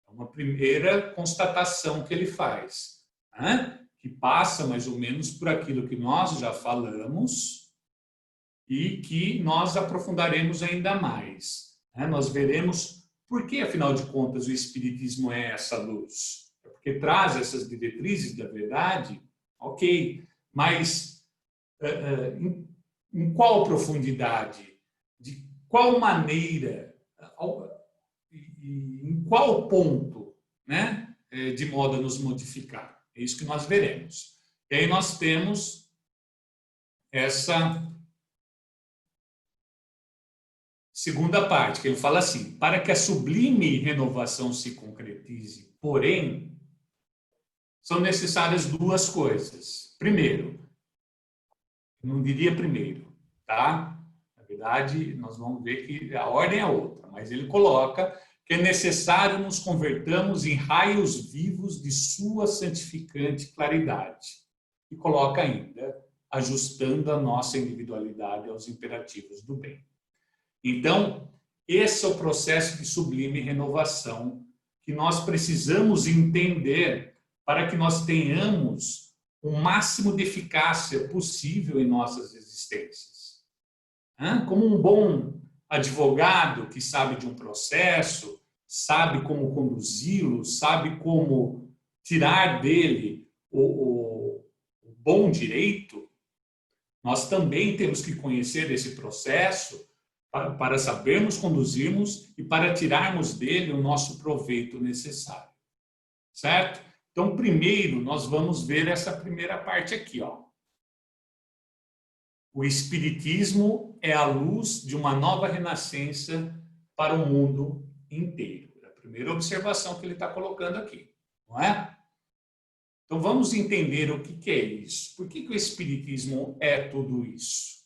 É uma primeira constatação que ele faz, né? Que passa mais ou menos por aquilo que nós já falamos e que nós aprofundaremos ainda mais, né? Nós veremos por que, afinal de contas, o Espiritismo é essa luz. É porque traz essas diretrizes da verdade, ok, mas em qual profundidade, de qual maneira, em qual ponto, né, de modo a nos modificar. É isso que nós veremos. E aí nós temos essa segunda parte, que ele fala assim: para que a sublime renovação se concretize, porém, são necessárias duas coisas. Primeiro, não diria primeiro, tá? Na verdade, nós vamos ver que a ordem é outra, mas ele coloca que é necessário nos convertamos em raios vivos de sua santificante claridade. E coloca ainda, ajustando a nossa individualidade aos imperativos do bem. Então, esse é o processo de sublime renovação que nós precisamos entender para que nós tenhamos o máximo de eficácia possível em nossas existências. Como um bom advogado que sabe de um processo, sabe como conduzi-lo, sabe como tirar dele o bom direito, nós também temos que conhecer esse processo para sabermos conduzirmos e para tirarmos dele o nosso proveito necessário. Certo? Então, primeiro, nós vamos ver essa primeira parte aqui, ó. O Espiritismo é a luz de uma nova renascença para o mundo inteiro. É a primeira observação que ele está colocando aqui, não é? Então, vamos entender o que é isso. Por que o Espiritismo é tudo isso?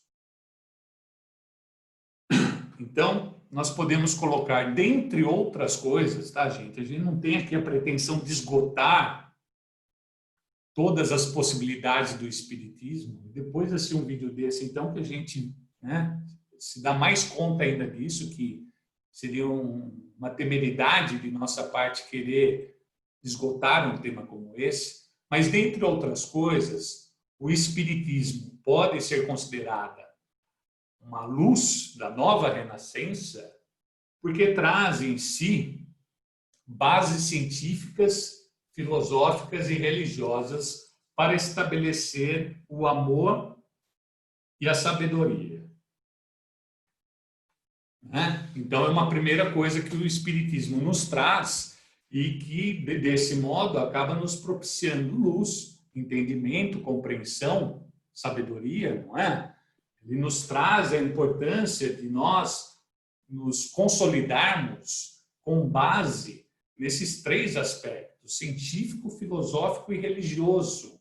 Então, nós podemos colocar, dentre outras coisas, tá, gente? A gente não tem aqui a pretensão de esgotar todas as possibilidades do Espiritismo. Depois de assistir um vídeo desse, então, que a gente, né, se dá mais conta ainda disso, que seria uma temeridade de nossa parte querer esgotar um tema como esse. Mas, dentre outras coisas, o Espiritismo pode ser considerada uma luz da nova renascença, porque traz em si bases científicas, filosóficas e religiosas para estabelecer o amor e a sabedoria. Então, é uma primeira coisa que o Espiritismo nos traz e que, desse modo, acaba nos propiciando luz, entendimento, compreensão, sabedoria, não é? Ele nos traz a importância de nós nos consolidarmos com base nesses três aspectos, científico, filosófico e religioso,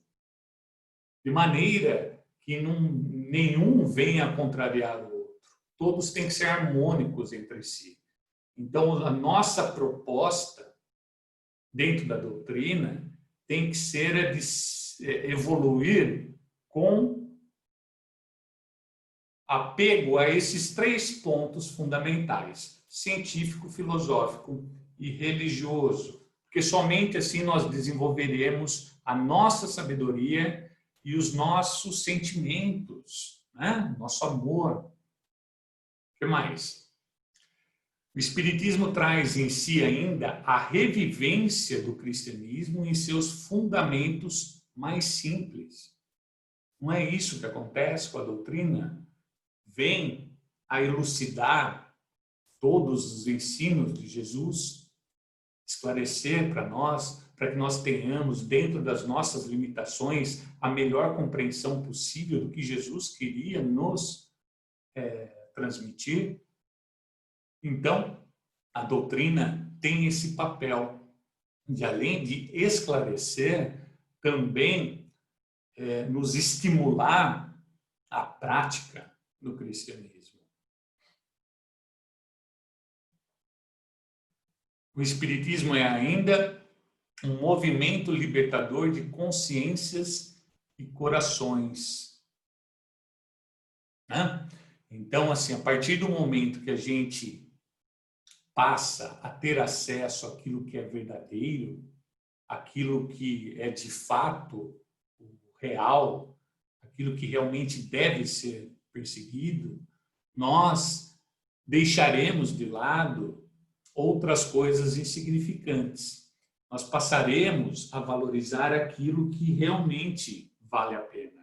de maneira que nenhum venha a contrariar o outro. Todos têm que ser harmônicos entre si. Então, a nossa proposta, dentro da doutrina, tem que ser a de evoluir com apego a esses três pontos fundamentais, científico, filosófico e religioso, porque somente assim nós desenvolveremos a nossa sabedoria e os nossos sentimentos, né? Nosso amor. O que mais? O Espiritismo traz em si ainda a revivência do cristianismo em seus fundamentos mais simples. Não é isso que acontece com a doutrina? Vem a elucidar todos os ensinos de Jesus, esclarecer para nós, para que nós tenhamos, dentro das nossas limitações, a melhor compreensão possível do que Jesus queria nos transmitir. Então, a doutrina tem esse papel de, além de esclarecer, também nos estimular à prática do cristianismo. O Espiritismo é ainda um movimento libertador de consciências e corações. Então, assim, a partir do momento que a gente passa a ter acesso àquilo que é verdadeiro, aquilo que é de fato real, aquilo que realmente deve ser perseguido, nós deixaremos de lado outras coisas insignificantes. Nós passaremos a valorizar aquilo que realmente vale a pena.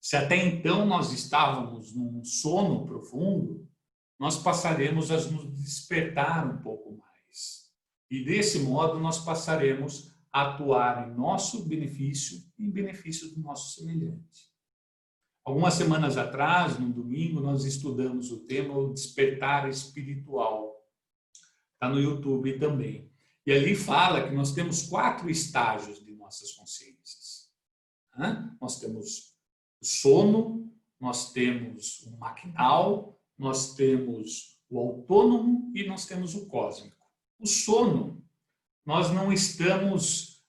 Se até então nós estávamos num sono profundo, nós passaremos a nos despertar um pouco mais. E desse modo nós passaremos a atuar em nosso benefício e em benefício do nosso semelhante. Algumas semanas atrás, no domingo, nós estudamos o tema o despertar espiritual. Está no YouTube também. E ali fala que nós temos 4 estágios de nossas consciências. Nós temos o sono, nós temos o maquinal, nós temos o autônomo e nós temos o cósmico. O sono, nós não estamos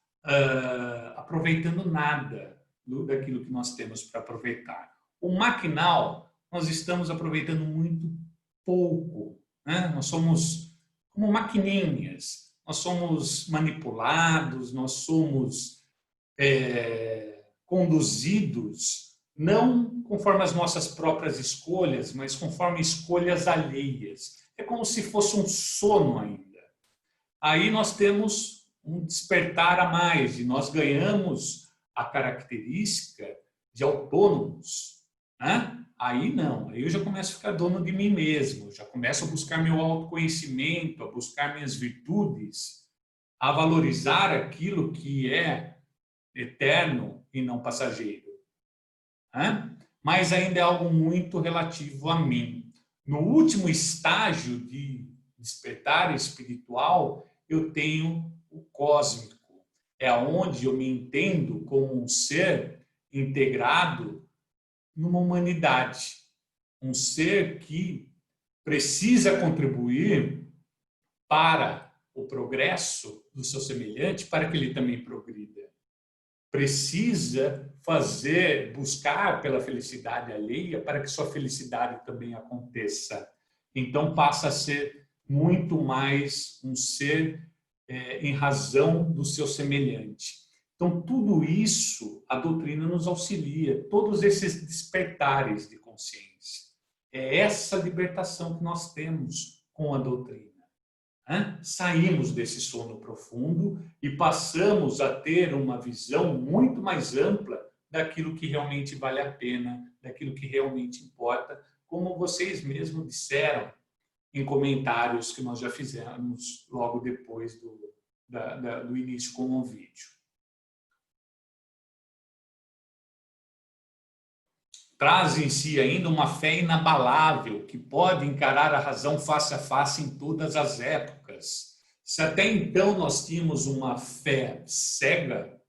aproveitando nada daquilo que nós temos para aproveitar. O maquinal, nós estamos aproveitando muito pouco. Nós somos como maquininhas, nós somos manipulados, nós somos conduzidos não conforme as nossas próprias escolhas, mas conforme escolhas alheias. É como se fosse um sono ainda. Aí nós temos um despertar a mais e nós ganhamos a característica de autônomos. Aí não, aí eu já começo a ficar dono de mim mesmo, já começo a buscar meu autoconhecimento, a buscar minhas virtudes, a valorizar aquilo que é eterno e não passageiro. Mas ainda é algo muito relativo a mim. No último estágio de despertar espiritual, eu tenho o cósmico. É onde eu me entendo como um ser integrado numa humanidade. Um ser que precisa contribuir para o progresso do seu semelhante, para que ele também progrida. Precisa buscar pela felicidade alheia para que sua felicidade também aconteça. Então passa a ser muito mais um ser em razão do seu semelhante. Então tudo isso a doutrina nos auxilia, todos esses despertares de consciência. É essa libertação que nós temos com a doutrina. Saímos desse sono profundo e passamos a ter uma visão muito mais ampla daquilo que realmente vale a pena, daquilo que realmente importa, como vocês mesmos disseram em comentários que nós já fizemos logo depois do início com o vídeo. Traz em si ainda uma fé inabalável que pode encarar a razão face a face em todas as épocas. Se até então nós tínhamos uma fé cega,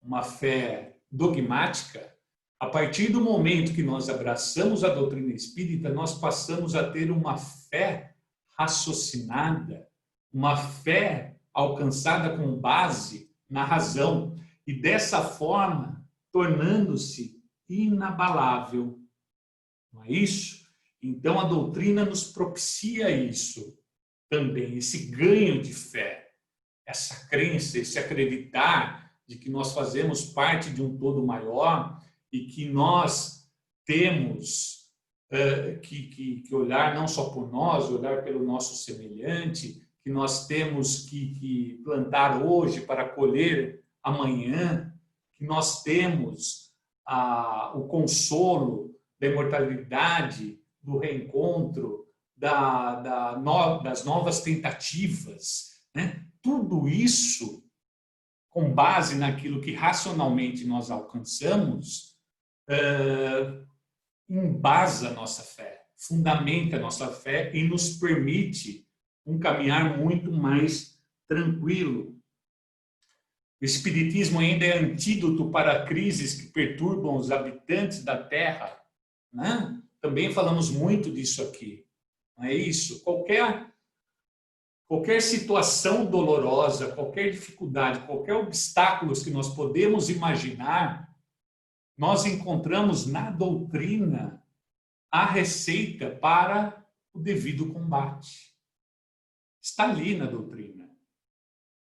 uma fé dogmática, a partir do momento que nós abraçamos a doutrina espírita, nós passamos a ter uma fé raciocinada, uma fé alcançada com base na razão, e dessa forma tornando-se inabalável. Não é isso? Então a doutrina nos propicia isso também, esse ganho de fé, essa crença, esse acreditar de que nós fazemos parte de um todo maior e que nós temos que olhar não só por nós, olhar pelo nosso semelhante, que nós temos que plantar hoje para colher amanhã, que nós temos o consolo da imortalidade, do reencontro, das novas tentativas, né? Tudo isso, com base naquilo que racionalmente nós alcançamos, embasa a nossa fé, fundamenta a nossa fé e nos permite um caminhar muito mais tranquilo. O Espiritismo ainda é antídoto para crises que perturbam os habitantes da Terra, né? Também falamos muito disso aqui. Não é isso? Qualquer situação dolorosa, qualquer dificuldade, qualquer obstáculo que nós podemos imaginar, nós encontramos na doutrina a receita para o devido combate. Está ali na doutrina,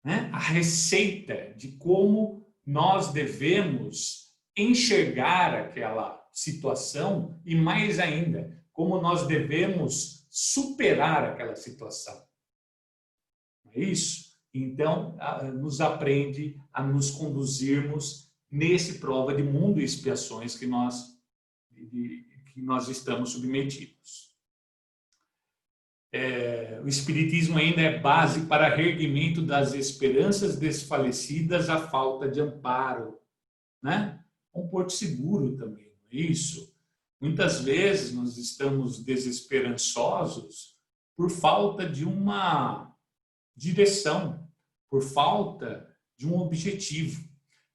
né? A receita de como nós devemos enxergar aquela situação e, mais ainda, como nós devemos superar aquela situação. Não é isso? Então, nos aprende a nos conduzirmos nesse prova de mundo e expiações que nós estamos submetidos. O Espiritismo ainda é base para reerguimento das esperanças desfalecidas à falta de amparo, né? Um porto seguro também, não é isso? Muitas vezes nós estamos desesperançosos por falta de uma direção, por falta de um objetivo.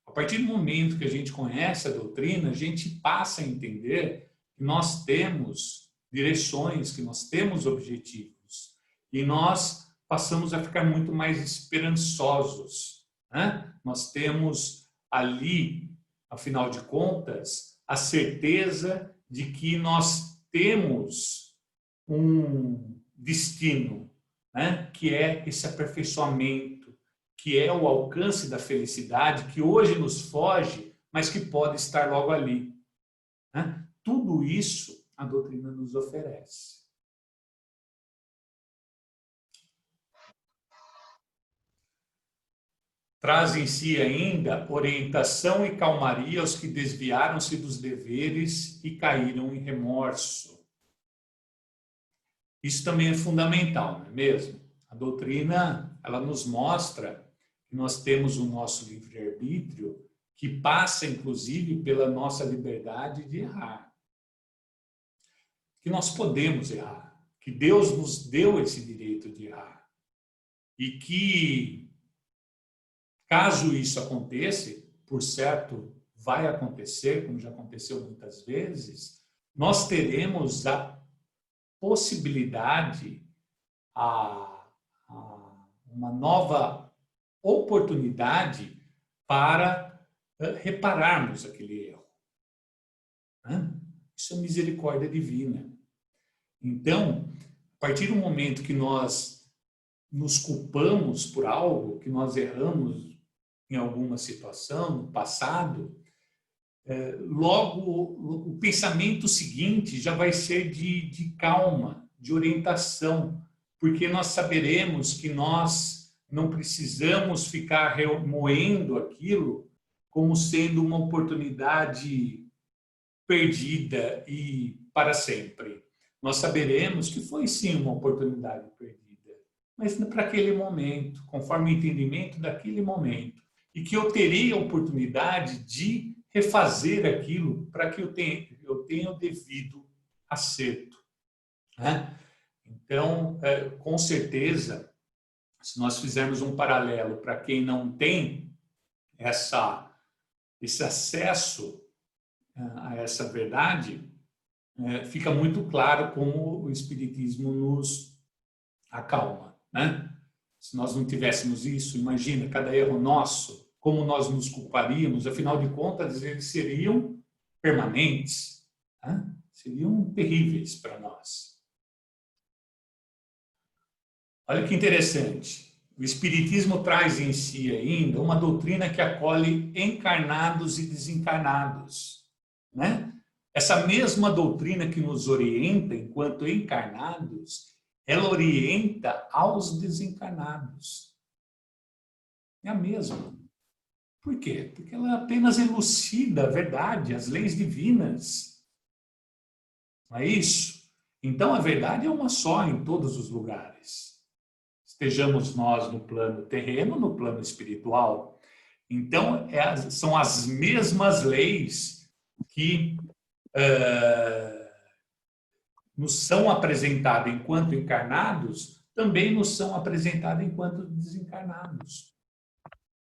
A partir do momento que a gente conhece a doutrina, a gente passa a entender que nós temos direções, que nós temos objetivos, e nós passamos a ficar muito mais esperançosos, né? Nós temos ali, afinal de contas, a certeza de que nós temos um destino, né? Que é esse aperfeiçoamento, que é o alcance da felicidade, que hoje nos foge, mas que pode estar logo ali, né? Tudo isso a doutrina nos oferece. Traz em si ainda orientação e calmaria aos que desviaram-se dos deveres e caíram em remorso. Isso também é fundamental, não é mesmo? A doutrina, ela nos mostra que nós temos o nosso livre-arbítrio, que passa, inclusive, pela nossa liberdade de errar. Que nós podemos errar, que Deus nos deu esse direito de errar. E que, caso isso aconteça, por certo, vai acontecer, como já aconteceu muitas vezes, nós teremos a possibilidade, uma nova oportunidade para repararmos aquele erro. Isso é misericórdia divina. Então, a partir do momento que nós nos culpamos por algo, que nós erramos em alguma situação no passado, logo o pensamento seguinte já vai ser de calma, de orientação, porque nós saberemos que nós não precisamos ficar remoendo aquilo como sendo uma oportunidade perdida e para sempre. Nós saberemos que foi sim uma oportunidade perdida, mas para aquele momento, conforme o entendimento daquele momento, e que eu terei a oportunidade de refazer aquilo para que eu tenha o devido acerto, né? Então, com certeza, se nós fizermos um paralelo para quem não tem esse acesso a essa verdade, fica muito claro como o Espiritismo nos acalma, né? Se nós não tivéssemos isso, imagina, cada erro nosso, como nós nos culparíamos, afinal de contas, eles seriam permanentes, né? Seriam terríveis para nós. Olha que interessante, o Espiritismo traz em si ainda uma doutrina que acolhe encarnados e desencarnados, né? Essa mesma doutrina que nos orienta enquanto encarnados, ela orienta aos desencarnados. É a mesma. Por quê? Porque ela apenas elucida a verdade, as leis divinas. Não é isso? Então a verdade é uma só em todos os lugares. Estejamos nós no plano terreno, no plano espiritual. Então são as mesmas leis que nos são apresentadas enquanto encarnados, também nos são apresentadas enquanto desencarnados.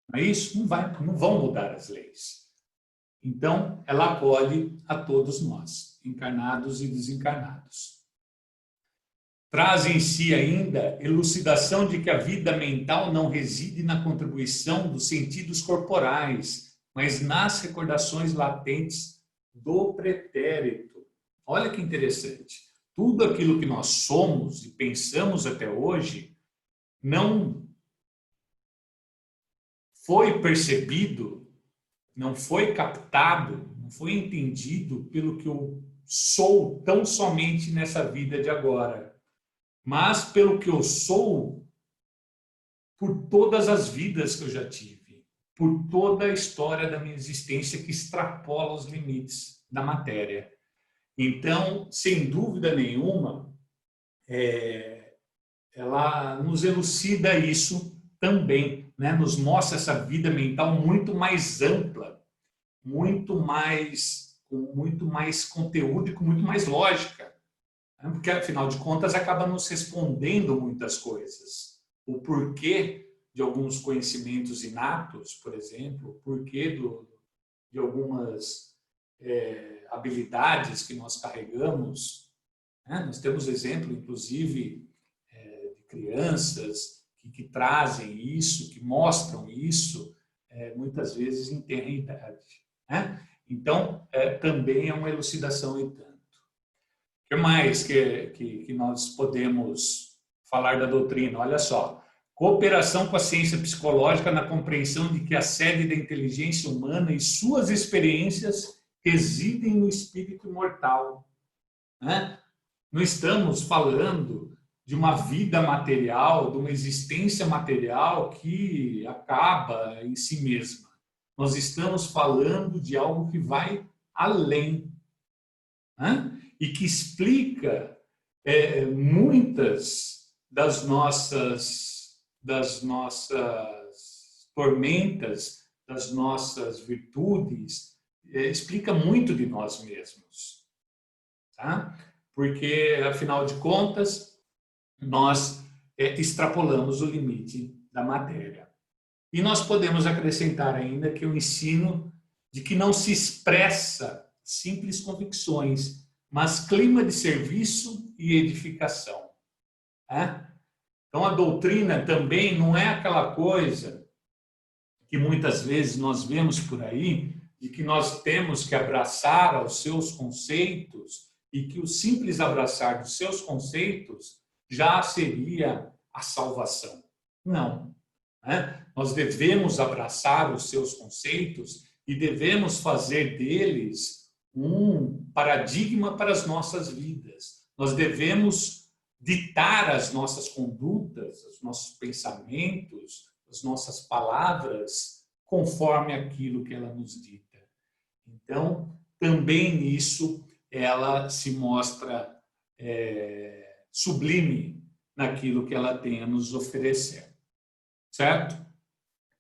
Não é isso? Não vão mudar as leis. Então, ela acolhe a todos nós, encarnados e desencarnados. Traz em si ainda elucidação de que a vida mental não reside na contribuição dos sentidos corporais, mas nas recordações latentes do pretérito. Olha que interessante. Tudo aquilo que nós somos e pensamos até hoje não foi percebido, não foi captado, não foi entendido pelo que eu sou tão somente nessa vida de agora, mas pelo que eu sou por todas as vidas que eu já tive, por toda a história da minha existência que extrapola os limites da matéria. Então, sem dúvida nenhuma, ela nos elucida isso também, né? Nos mostra essa vida mental muito mais ampla, com muito mais conteúdo e com muito mais lógica, né? Porque, afinal de contas, acaba nos respondendo muitas coisas. O porquê de alguns conhecimentos inatos, por exemplo, o porquê de algumas habilidades que nós carregamos, né? Nós temos exemplo, inclusive, de crianças que trazem isso, que mostram isso, muitas vezes em tenra idade, né? Então, também é uma elucidação e tanto. O que mais que nós podemos falar da doutrina? Olha só. Cooperação com a ciência psicológica na compreensão de que a sede da inteligência humana e suas experiências residem no espírito imortal, né? Não estamos falando de uma vida material, de uma existência material que acaba em si mesma. Nós estamos falando de algo que vai além, né? E que explica muitas das nossas tormentas, das nossas virtudes, explica muito de nós mesmos, tá? Porque, afinal de contas, nós extrapolamos o limite da matéria. E nós podemos acrescentar ainda que o ensino de que não se expressa simples convicções, mas clima de serviço e edificação, né? Então, a doutrina também não é aquela coisa que muitas vezes nós vemos por aí, de que nós temos que abraçar aos seus conceitos e que o simples abraçar dos seus conceitos já seria a salvação. Não, né? Nós devemos abraçar os seus conceitos e devemos fazer deles um paradigma para as nossas vidas. Nós devemos ditar as nossas condutas, os nossos pensamentos, as nossas palavras, conforme aquilo que ela nos dita. Então, também nisso, ela se mostra sublime naquilo que ela tem a nos oferecer. Certo?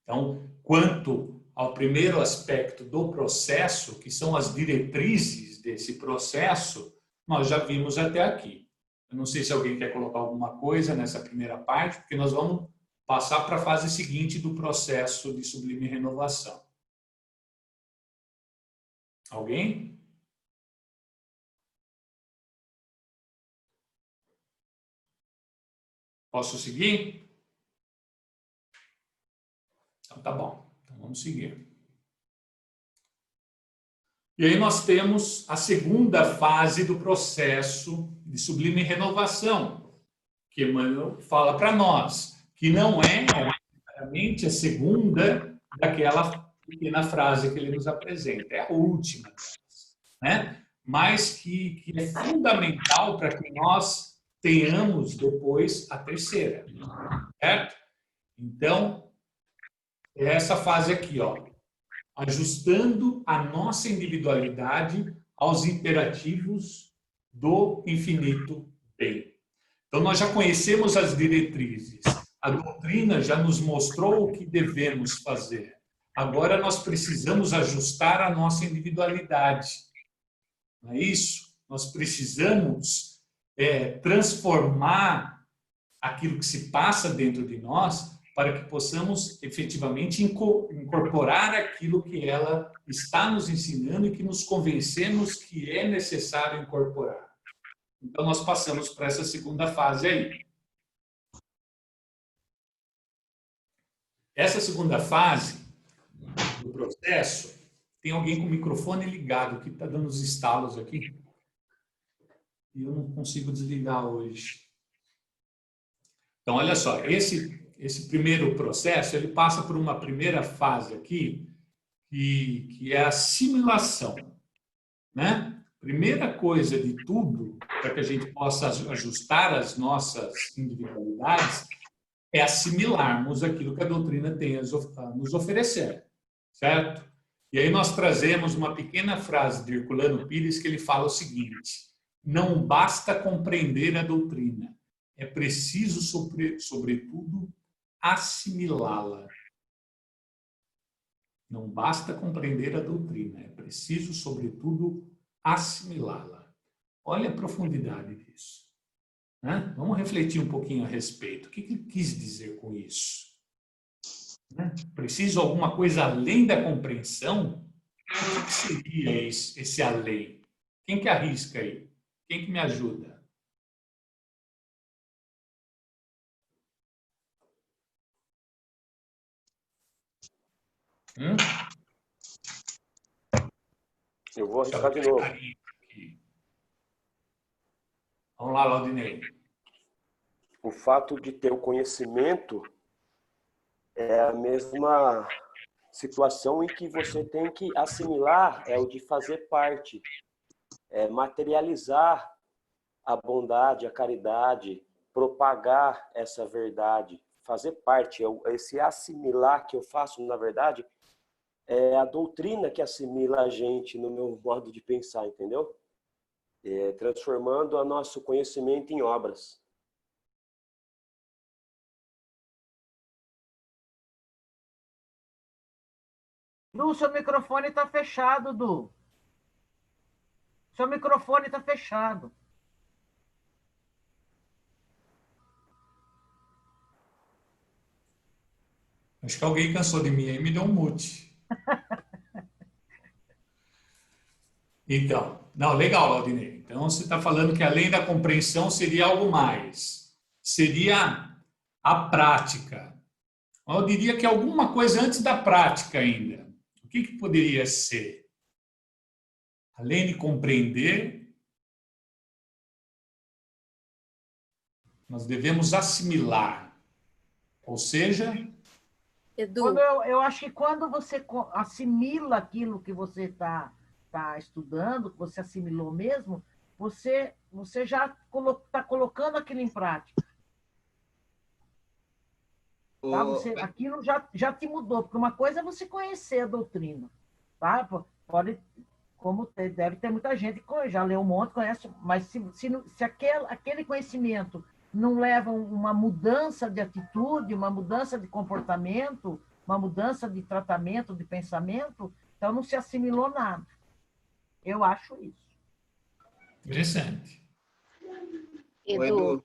Então, quanto ao primeiro aspecto do processo, que são as diretrizes desse processo, nós já vimos até aqui. Eu não sei se alguém quer colocar alguma coisa nessa primeira parte, porque nós vamos passar para a fase seguinte do processo de sublime renovação. Alguém? Posso seguir? Então, tá bom. Então, vamos seguir. E aí nós temos a segunda fase do processo de sublime renovação, que Emmanuel fala para nós, que não é necessariamente a segunda daquela pequena frase que ele nos apresenta, é a última, né? Mas que é fundamental para que nós tenhamos depois a terceira, certo? Então, é essa fase aqui, ó, ajustando a nossa individualidade aos imperativos do infinito bem. Então, nós já conhecemos as diretrizes. A doutrina já nos mostrou o que devemos fazer. Agora, nós precisamos ajustar a nossa individualidade. Não é isso? Nós precisamos transformar aquilo que se passa dentro de nós para que possamos efetivamente incorporar aquilo que ela está nos ensinando e que nos convencemos que é necessário incorporar. Então, nós passamos para essa segunda fase aí. Essa segunda fase do processo, tem alguém com o microfone ligado que está dando os estalos aqui. e eu não consigo desligar hoje. Então, olha só, esse primeiro processo, ele passa por uma primeira fase aqui, que é a assimilação, né? Primeira coisa de tudo, para que a gente possa ajustar as nossas individualidades, é assimilarmos aquilo que a doutrina tem a nos oferecer, certo? E aí nós trazemos uma pequena frase de Herculano Pires que ele fala o seguinte: não basta compreender a doutrina, é preciso, sobretudo, assimilá-la. Não basta compreender a doutrina, é preciso, sobretudo, assimilá-la. Olha a profundidade disso, né? Vamos refletir um pouquinho a respeito. O que ele quis dizer com isso? Né? Preciso alguma coisa além da compreensão? O que seria esse além? Quem que arrisca aí? Quem que me ajuda? Eu vou arriscar de novo. Vamos lá, Laudinei. O fato de ter o conhecimento é a mesma situação em que você tem que assimilar, é o de fazer parte, é materializar a bondade, a caridade, propagar essa verdade, fazer parte. Esse assimilar que eu faço, na verdade, é a doutrina que assimila a gente no meu modo de pensar, entendeu? Transformando o nosso conhecimento em obras. Du, seu microfone está fechado, Du. Seu microfone está fechado. Acho que alguém cansou de mim aí e me deu um mute. Então, não, legal, Laudinei. Então, você está falando que além da compreensão seria algo mais. Seria a prática. Eu diria que alguma coisa antes da prática ainda. O que poderia ser? Além de compreender, nós devemos assimilar. Ou seja... Edu. Eu acho que quando você assimila aquilo que você está estudando, que você assimilou mesmo, você já está colocando aquilo em prática. Tá? Aquilo já te mudou, porque uma coisa é você conhecer a doutrina. Tá? Deve ter muita gente que já leu um monte, conhece, mas se aquele conhecimento não leva uma mudança de atitude, uma mudança de comportamento, uma mudança de tratamento, de pensamento, então não se assimilou nada. Eu acho isso. Interessante. Edu.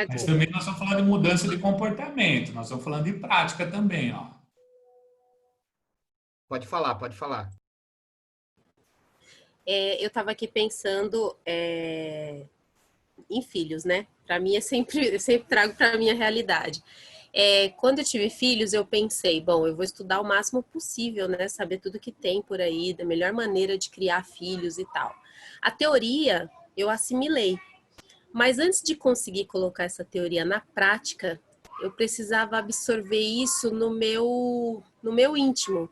Mas também nós estamos falando de mudança de comportamento, nós estamos falando de prática também, ó. Pode falar, pode falar. Eu estava aqui pensando em filhos, né? Para mim, eu sempre trago para a minha realidade. Quando eu tive filhos, eu pensei, bom, eu vou estudar o máximo possível, né? Saber tudo que tem por aí, da melhor maneira de criar filhos e tal. A teoria, eu assimilei. Mas antes de conseguir colocar essa teoria na prática, eu precisava absorver isso no meu íntimo.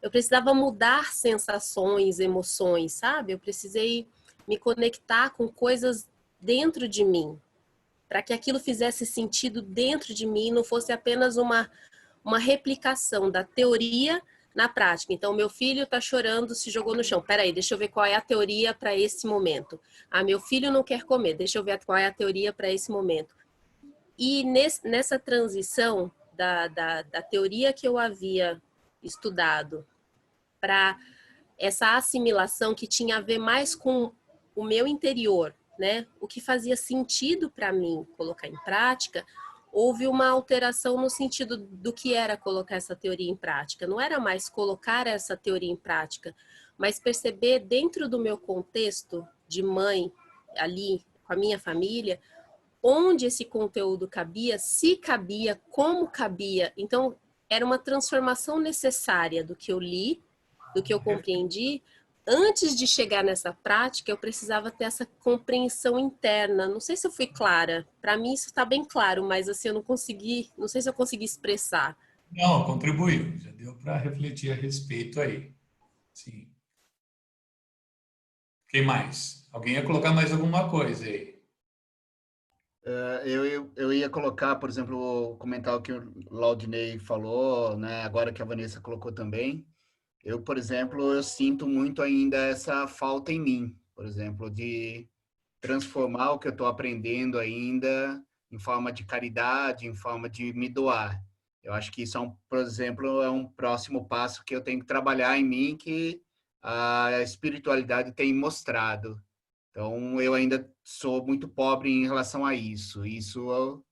Eu precisava mudar sensações, emoções, sabe? Eu precisei me conectar com coisas dentro de mim, para que aquilo fizesse sentido dentro de mim, não fosse apenas uma replicação da teoria na prática. Então, meu filho está chorando, se jogou no chão. Peraí, deixa eu ver qual é a teoria para esse momento. Meu filho não quer comer, deixa eu ver qual é a teoria para esse momento. E nessa transição da teoria que eu havia estudado para essa assimilação que tinha a ver mais com o meu interior, né? O que fazia sentido para mim colocar em prática, houve uma alteração no sentido do que era colocar essa teoria em prática. Não era mais colocar essa teoria em prática, mas perceber dentro do meu contexto de mãe, ali com a minha família, onde esse conteúdo cabia, se cabia, como cabia. Então, era uma transformação necessária do que eu li, do que eu compreendi, antes de chegar nessa prática, eu precisava ter essa compreensão interna. Não sei se eu fui clara. Para mim isso está bem claro, mas assim eu não sei se eu consegui expressar. Não, contribuiu. Já deu para refletir a respeito aí. Sim. Quem mais? Alguém ia colocar mais alguma coisa aí? Eu ia colocar, por exemplo, comentar o que o Laudinei falou, né? Agora que a Vanessa colocou também. Eu, por exemplo, eu sinto muito ainda essa falta em mim, por exemplo, de transformar o que eu estou aprendendo ainda em forma de caridade, em forma de me doar. Eu acho que isso, por exemplo, é um próximo passo que eu tenho que trabalhar em mim, que a espiritualidade tem mostrado. Então, eu ainda sou muito pobre em relação a isso. Isso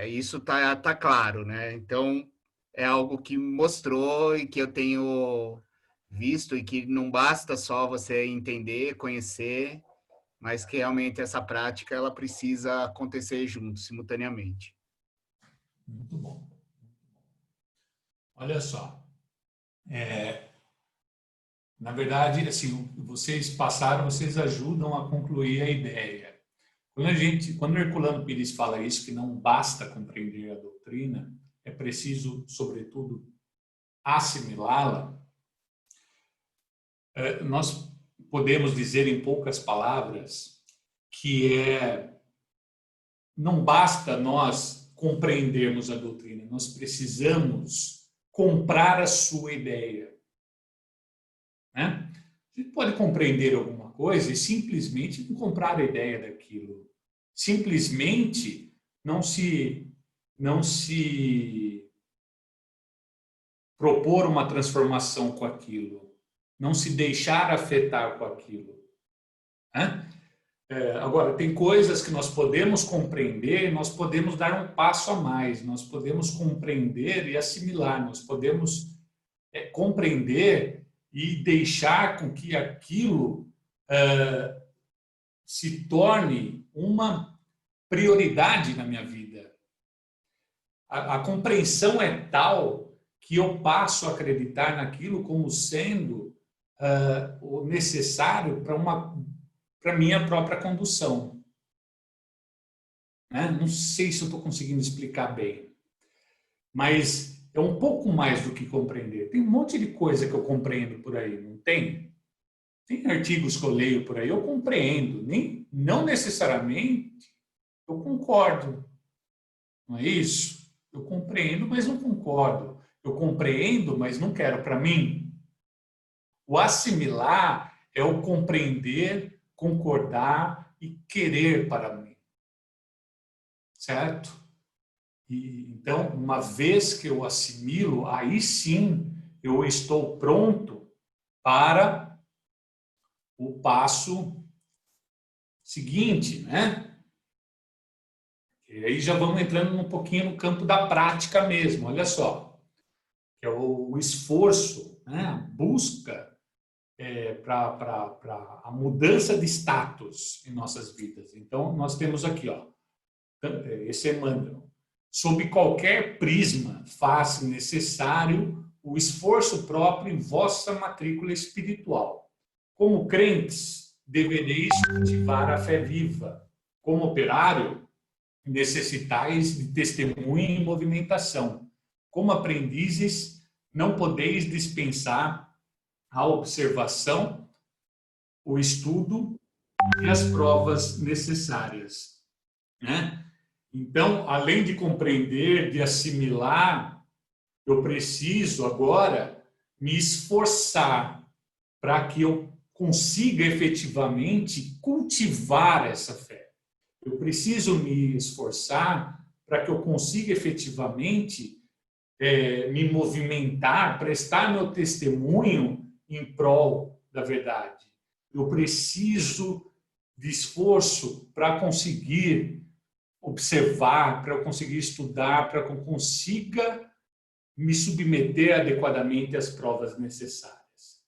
isso tá claro, né? Então, é algo que mostrou e que eu tenho visto e que não basta só você entender, conhecer, mas que realmente essa prática ela precisa acontecer junto, simultaneamente. Muito bom. Olha só. Na verdade, assim, vocês ajudam a concluir a ideia. Quando o Herculano Pires fala isso, que não basta compreender a doutrina, é preciso, sobretudo, assimilá-la, nós podemos dizer em poucas palavras que não basta nós compreendermos a doutrina, nós precisamos comprar a sua ideia. Né? A gente pode compreender alguma coisa e simplesmente não comprar a ideia daquilo. Simplesmente não se propor uma transformação com aquilo. Não se deixar afetar com aquilo. Né? Agora, tem coisas que nós podemos compreender, nós podemos dar um passo a mais, nós podemos compreender e assimilar, nós podemos compreender e deixar com que aquilo se torne uma prioridade na minha vida. A compreensão é tal que eu passo a acreditar naquilo como sendo o necessário para a minha própria condução. Né? Não sei se eu estou conseguindo explicar bem, mas é um pouco mais do que compreender. Tem um monte de coisa que eu compreendo por aí, não tem? Tem artigos que eu leio por aí, eu compreendo. Não necessariamente eu concordo. Não é isso? Eu compreendo, mas não concordo. Eu compreendo, mas não quero para mim. O assimilar é o compreender, concordar e querer para mim. Certo? Então, uma vez que eu assimilo, aí sim eu estou pronto para o passo seguinte, né? E aí já vamos entrando um pouquinho no campo da prática mesmo, olha só. Que é o esforço, né? A busca para a mudança de status em nossas vidas. Então, nós temos aqui, ó, esse Emmanuel. Sob qualquer prisma, faz necessário o esforço próprio em vossa matrícula espiritual. Como crentes, devereis cultivar a fé viva. Como operário, necessitais de testemunho e movimentação. Como aprendizes, não podeis dispensar a observação, o estudo e as provas necessárias. Né? Então, além de compreender, de assimilar, eu preciso agora me esforçar para que eu consiga efetivamente cultivar essa fé. Eu preciso me esforçar para que eu consiga efetivamente me movimentar, prestar meu testemunho em prol da verdade. Eu preciso de esforço para conseguir observar, para eu conseguir estudar, para que eu consiga me submeter adequadamente às provas necessárias.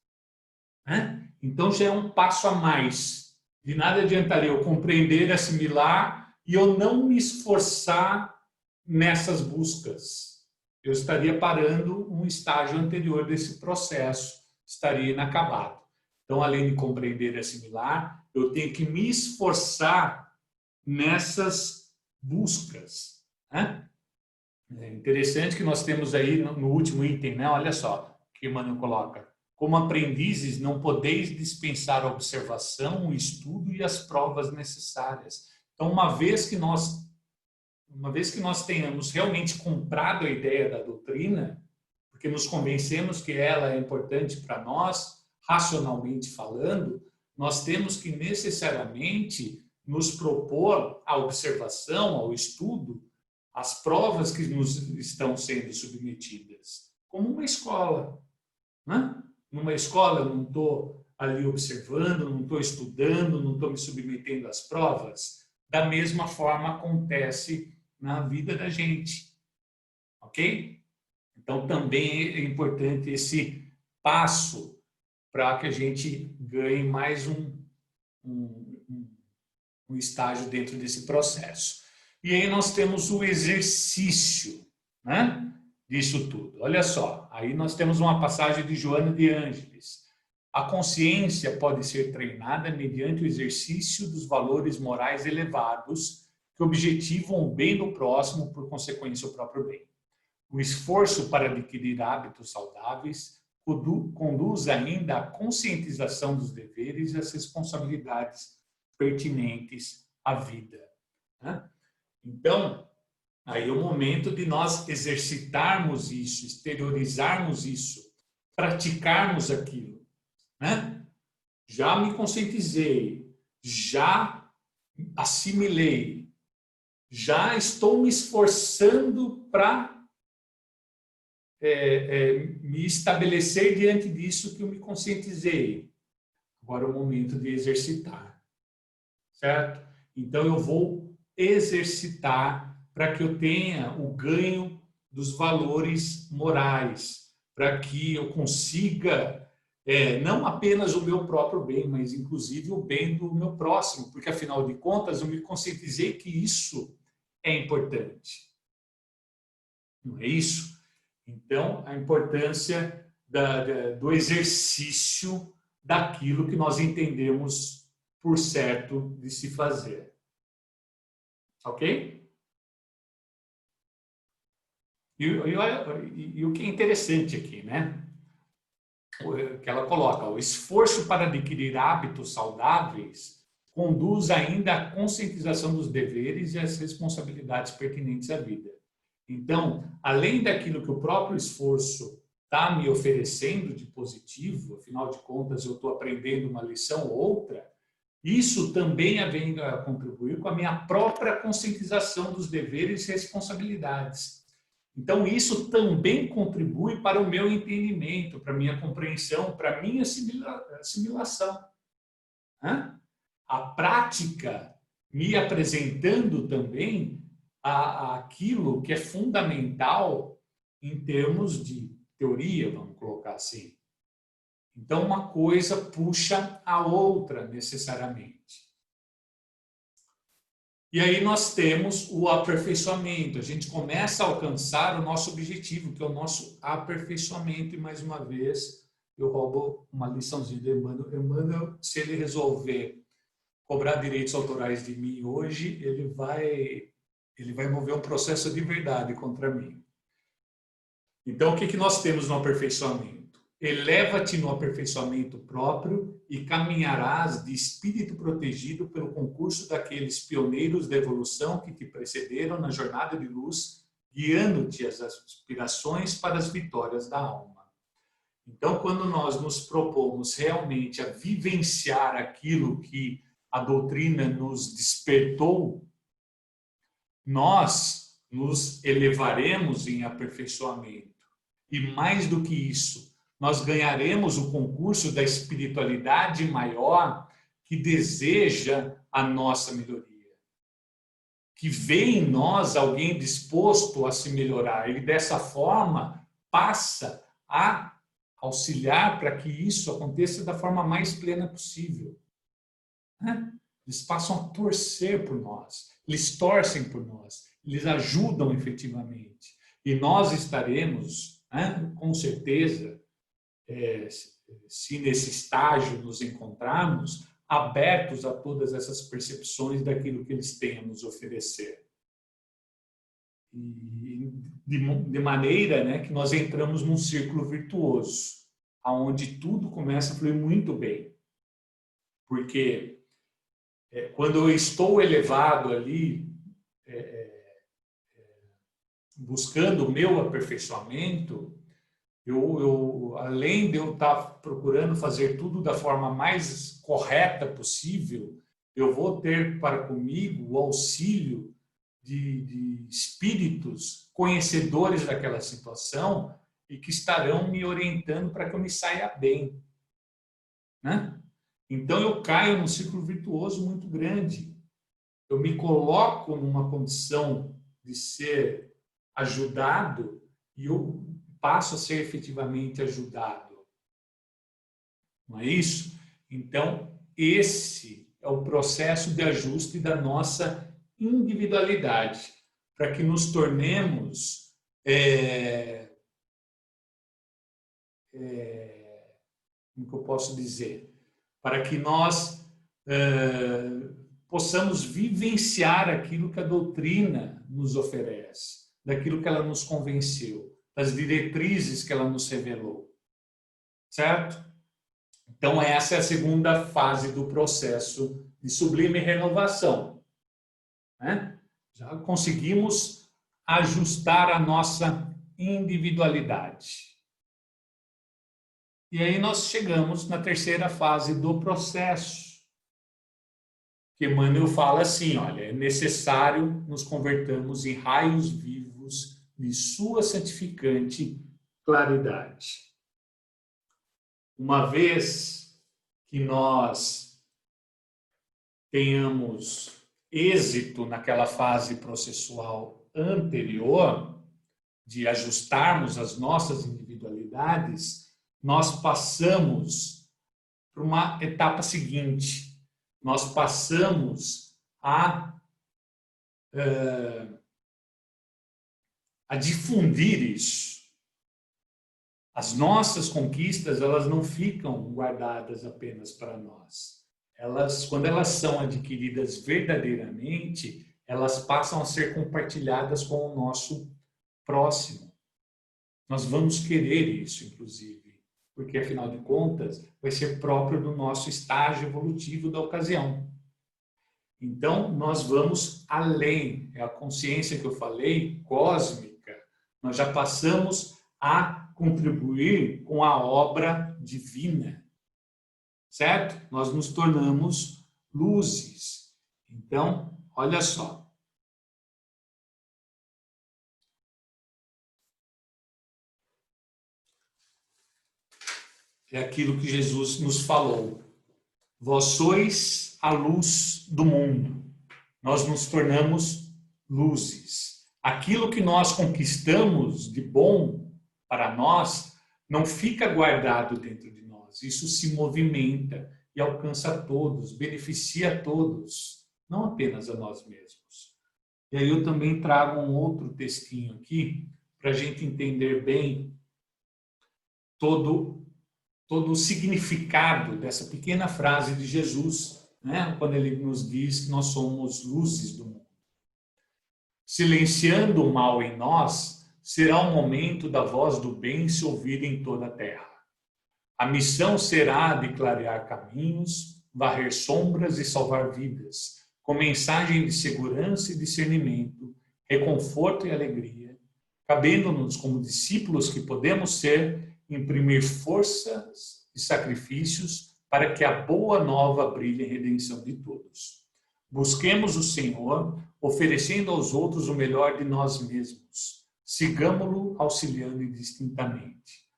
Né? Então já é um passo a mais. De nada adiantaria eu compreender, assimilar e eu não me esforçar nessas buscas. eu estaria parando um estágio anterior desse processo, estaria inacabado. Então, além de compreender e assimilar, eu tenho que me esforçar nessas buscas, né? É interessante que nós temos aí no último item, né? Olha só, que Emmanuel coloca. Como aprendizes, não podeis dispensar a observação, o estudo e as provas necessárias. Então, uma vez que nós tenhamos realmente comprado a ideia da doutrina, porque nos convencemos que ela é importante para nós, racionalmente falando, nós temos que necessariamente nos propor a observação, ao estudo, as provas que nos estão sendo submetidas, como uma escola, né? Numa escola eu não estou ali observando, não estou estudando, não estou me submetendo às provas. Da mesma forma acontece na vida da gente, ok? Então também é importante esse passo para que a gente ganhe mais um estágio dentro desse processo. E aí nós temos o exercício, né, disso tudo. Olha só, aí nós temos uma passagem de Joana de Ângeles. A consciência pode ser treinada mediante o exercício dos valores morais elevados que objetivam o bem do próximo, por consequência, o próprio bem. O esforço para adquirir hábitos saudáveis conduz ainda à conscientização dos deveres e às responsabilidades pertinentes à vida, né? Então, aí é o momento de nós exercitarmos isso, exteriorizarmos isso, praticarmos aquilo, né? Já me conscientizei, já assimilei, já estou me esforçando para me estabelecer diante disso que eu me conscientizei. Agora é o momento de exercitar, certo? Então eu vou exercitar para que eu tenha o ganho dos valores morais, para que eu consiga não apenas o meu próprio bem, mas inclusive o bem do meu próximo, porque afinal de contas eu me conscientizei que isso é importante. Não é isso? Então, a importância do exercício daquilo que nós entendemos por certo de se fazer. Ok? E o que é interessante aqui, né? Que ela coloca, o esforço para adquirir hábitos saudáveis conduz ainda à conscientização dos deveres e às responsabilidades pertinentes à vida. Então, além daquilo que o próprio esforço está me oferecendo de positivo, afinal de contas eu estou aprendendo uma lição ou outra, isso também vem a contribuir com a minha própria conscientização dos deveres e responsabilidades. Então, isso também contribui para o meu entendimento, para a minha compreensão, para a minha assimilação. A prática me apresentando também aquilo que é fundamental em termos de teoria, vamos colocar assim. Então, uma coisa puxa a outra necessariamente. E aí nós temos o aperfeiçoamento. A gente começa a alcançar o nosso objetivo, que é o nosso aperfeiçoamento. E, mais uma vez, eu roubo uma liçãozinha de Emmanuel. Emmanuel, se ele resolver cobrar direitos autorais de mim hoje, ele vai mover um processo de verdade contra mim. Então, o que nós temos no aperfeiçoamento? Eleva-te no aperfeiçoamento próprio e caminharás de espírito protegido pelo concurso daqueles pioneiros da evolução que te precederam na jornada de luz, guiando-te as aspirações para as vitórias da alma. Então, quando nós nos propomos realmente a vivenciar aquilo que a doutrina nos despertou, nós nos elevaremos em aperfeiçoamento. E mais do que isso, nós ganharemos o concurso da espiritualidade maior que deseja a nossa melhoria. Que vê em nós alguém disposto a se melhorar. E dessa forma passa a auxiliar para que isso aconteça da forma mais plena possível. Eles passam a torcer por nós, eles torcem por nós, eles ajudam efetivamente. E nós estaremos, né, com certeza, se nesse estágio nos encontrarmos, abertos a todas essas percepções daquilo que eles têm a nos oferecer. E de maneira, né, que nós entramos num círculo virtuoso, onde tudo começa a fluir muito bem. Porque quando eu estou elevado ali, buscando o meu aperfeiçoamento, além de eu estar procurando fazer tudo da forma mais correta possível, eu vou ter para comigo o auxílio de espíritos conhecedores daquela situação e que estarão me orientando para que eu me saia bem, né? Então eu caio num ciclo virtuoso muito grande. Eu me coloco numa condição de ser ajudado e eu passo a ser efetivamente ajudado. Não é isso? Então, esse é o processo de ajuste da nossa individualidade, para que nos tornemos como que eu posso dizer? Para que nós possamos vivenciar aquilo que a doutrina nos oferece, daquilo que ela nos convenceu, das diretrizes que ela nos revelou. Certo? Então, essa é a segunda fase do processo de sublime renovação, né? Já conseguimos ajustar a nossa individualidade. E aí nós chegamos na terceira fase do processo, que Emmanuel fala assim, olha, é necessário nos convertermos em raios vivos de sua santificante claridade. Uma vez que nós tenhamos êxito naquela fase processual anterior, de ajustarmos as nossas individualidades, nós passamos para uma etapa seguinte. Nós passamos a difundir isso. As nossas conquistas, elas não ficam guardadas apenas para nós. Quando elas são adquiridas verdadeiramente, elas passam a ser compartilhadas com o nosso próximo. Nós vamos querer isso, inclusive, porque, afinal de contas, vai ser próprio do nosso estágio evolutivo da ocasião. Então, nós vamos além. É a consciência que eu falei, cósmica. Nós já passamos a contribuir com a obra divina, certo? Nós nos tornamos luzes. Então, olha só. É aquilo que Jesus nos falou. Vós sois a luz do mundo. Nós nos tornamos luzes. Aquilo que nós conquistamos de bom para nós não fica guardado dentro de nós. Isso se movimenta e alcança a todos, beneficia a todos, não apenas a nós mesmos. E aí eu também trago um outro textinho aqui para a gente entender bem todo o significado dessa pequena frase de Jesus, né? Quando ele nos diz que nós somos luzes do mundo. Silenciando o mal em nós, será o momento da voz do bem se ouvir em toda a terra. A missão será de clarear caminhos, varrer sombras e salvar vidas, com mensagem de segurança e discernimento, reconforto e alegria, cabendo-nos como discípulos que podemos ser, imprimir forças e sacrifícios para que a boa nova brilhe em redenção de todos. Busquemos o Senhor, oferecendo aos outros o melhor de nós mesmos. Sigamo-lo auxiliando indistintamente.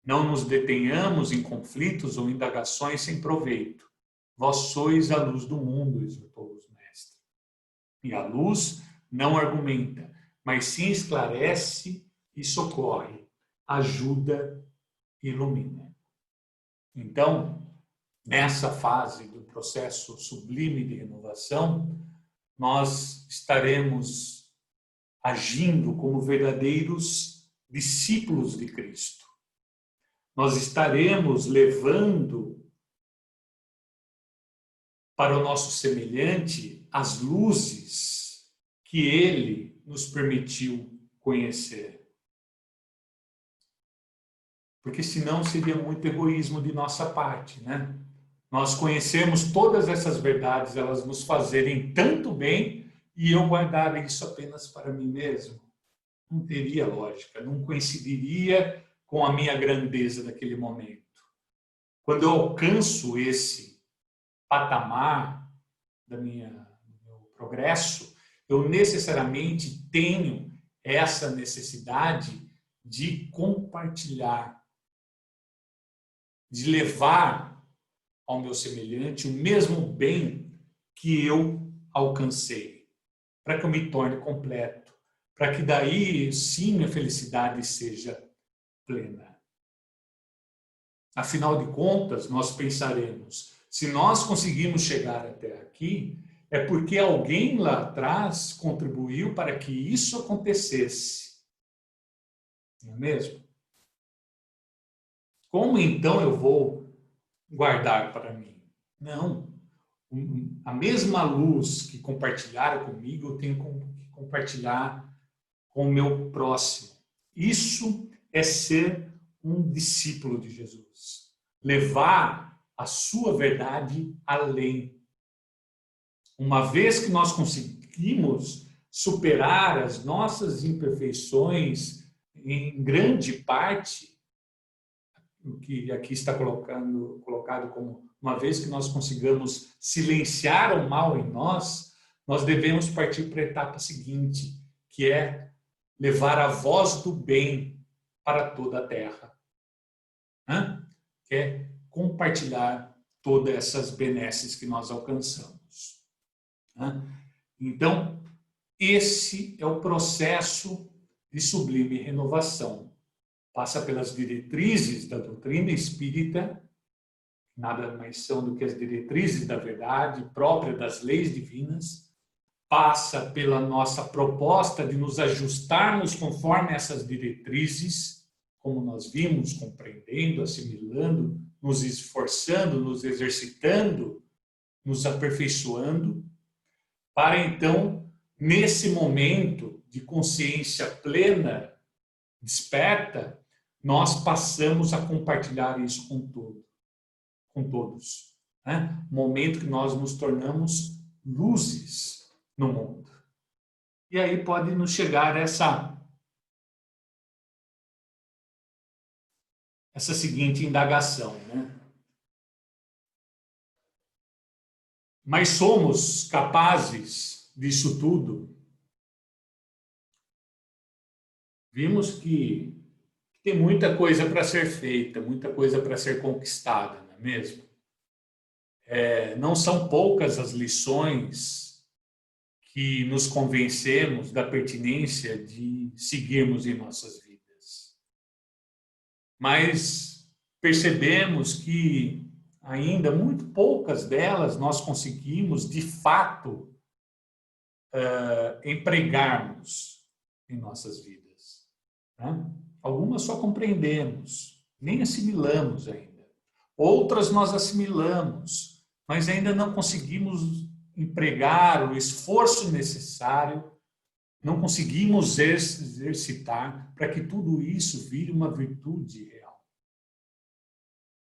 Não nos detenhamos em conflitos ou indagações sem proveito. Vós sois a luz do mundo, exortou-os o mestre. E a luz não argumenta, mas sim esclarece e socorre, ajuda e ilumina. Então, nessa fase do processo sublime de renovação, nós estaremos agindo como verdadeiros discípulos de Cristo. Nós estaremos levando para o nosso semelhante as luzes que ele nos permitiu conhecer. Porque senão seria muito egoísmo de nossa parte, né? Nós conhecemos todas essas verdades, elas nos fazerem tanto bem e eu guardar isso apenas para mim mesmo. Não teria lógica, não coincidiria com a minha grandeza daquele momento. Quando eu alcanço esse patamar do meu progresso, eu necessariamente tenho essa necessidade de compartilhar, de levar ao meu semelhante o mesmo bem que eu alcancei, para que eu me torne completo, para que daí sim minha felicidade seja plena. Afinal de contas, nós pensaremos, se nós conseguimos chegar até aqui, é porque alguém lá atrás contribuiu para que isso acontecesse. Não é mesmo? Como então eu vou guardar para mim? Não. A mesma luz que compartilharam comigo, eu tenho que compartilhar com o meu próximo. Isso é ser um discípulo de Jesus. Levar a sua verdade além. Uma vez que nós conseguimos superar as nossas imperfeições, em grande parte, o que aqui está colocado como uma vez que nós consigamos silenciar o mal em nós, nós devemos partir para a etapa seguinte, que é levar a voz do bem para toda a terra. Que é compartilhar todas essas benesses que nós alcançamos. Então, esse é o processo de sublime renovação. Passa pelas diretrizes da doutrina espírita, nada mais são do que as diretrizes da verdade, própria das leis divinas, passa pela nossa proposta de nos ajustarmos conforme essas diretrizes, como nós vimos, compreendendo, assimilando, nos esforçando, nos exercitando, nos aperfeiçoando, para então, nesse momento de consciência plena, desperta, nós passamos a compartilhar isso com todos. Momento que nós nos tornamos luzes no mundo. E aí pode nos chegar essa seguinte indagação, Mas somos capazes disso tudo? Vimos que tem muita coisa para ser feita, muita coisa para ser conquistada, não é mesmo? Não são poucas as lições que nos convencemos da pertinência de seguirmos em nossas vidas. Mas percebemos que ainda muito poucas delas nós conseguimos, de fato, empregarmos em nossas vidas. Algumas só compreendemos, nem assimilamos ainda. Outras nós assimilamos, mas ainda não conseguimos empregar o esforço necessário, não conseguimos exercitar para que tudo isso vire uma virtude real.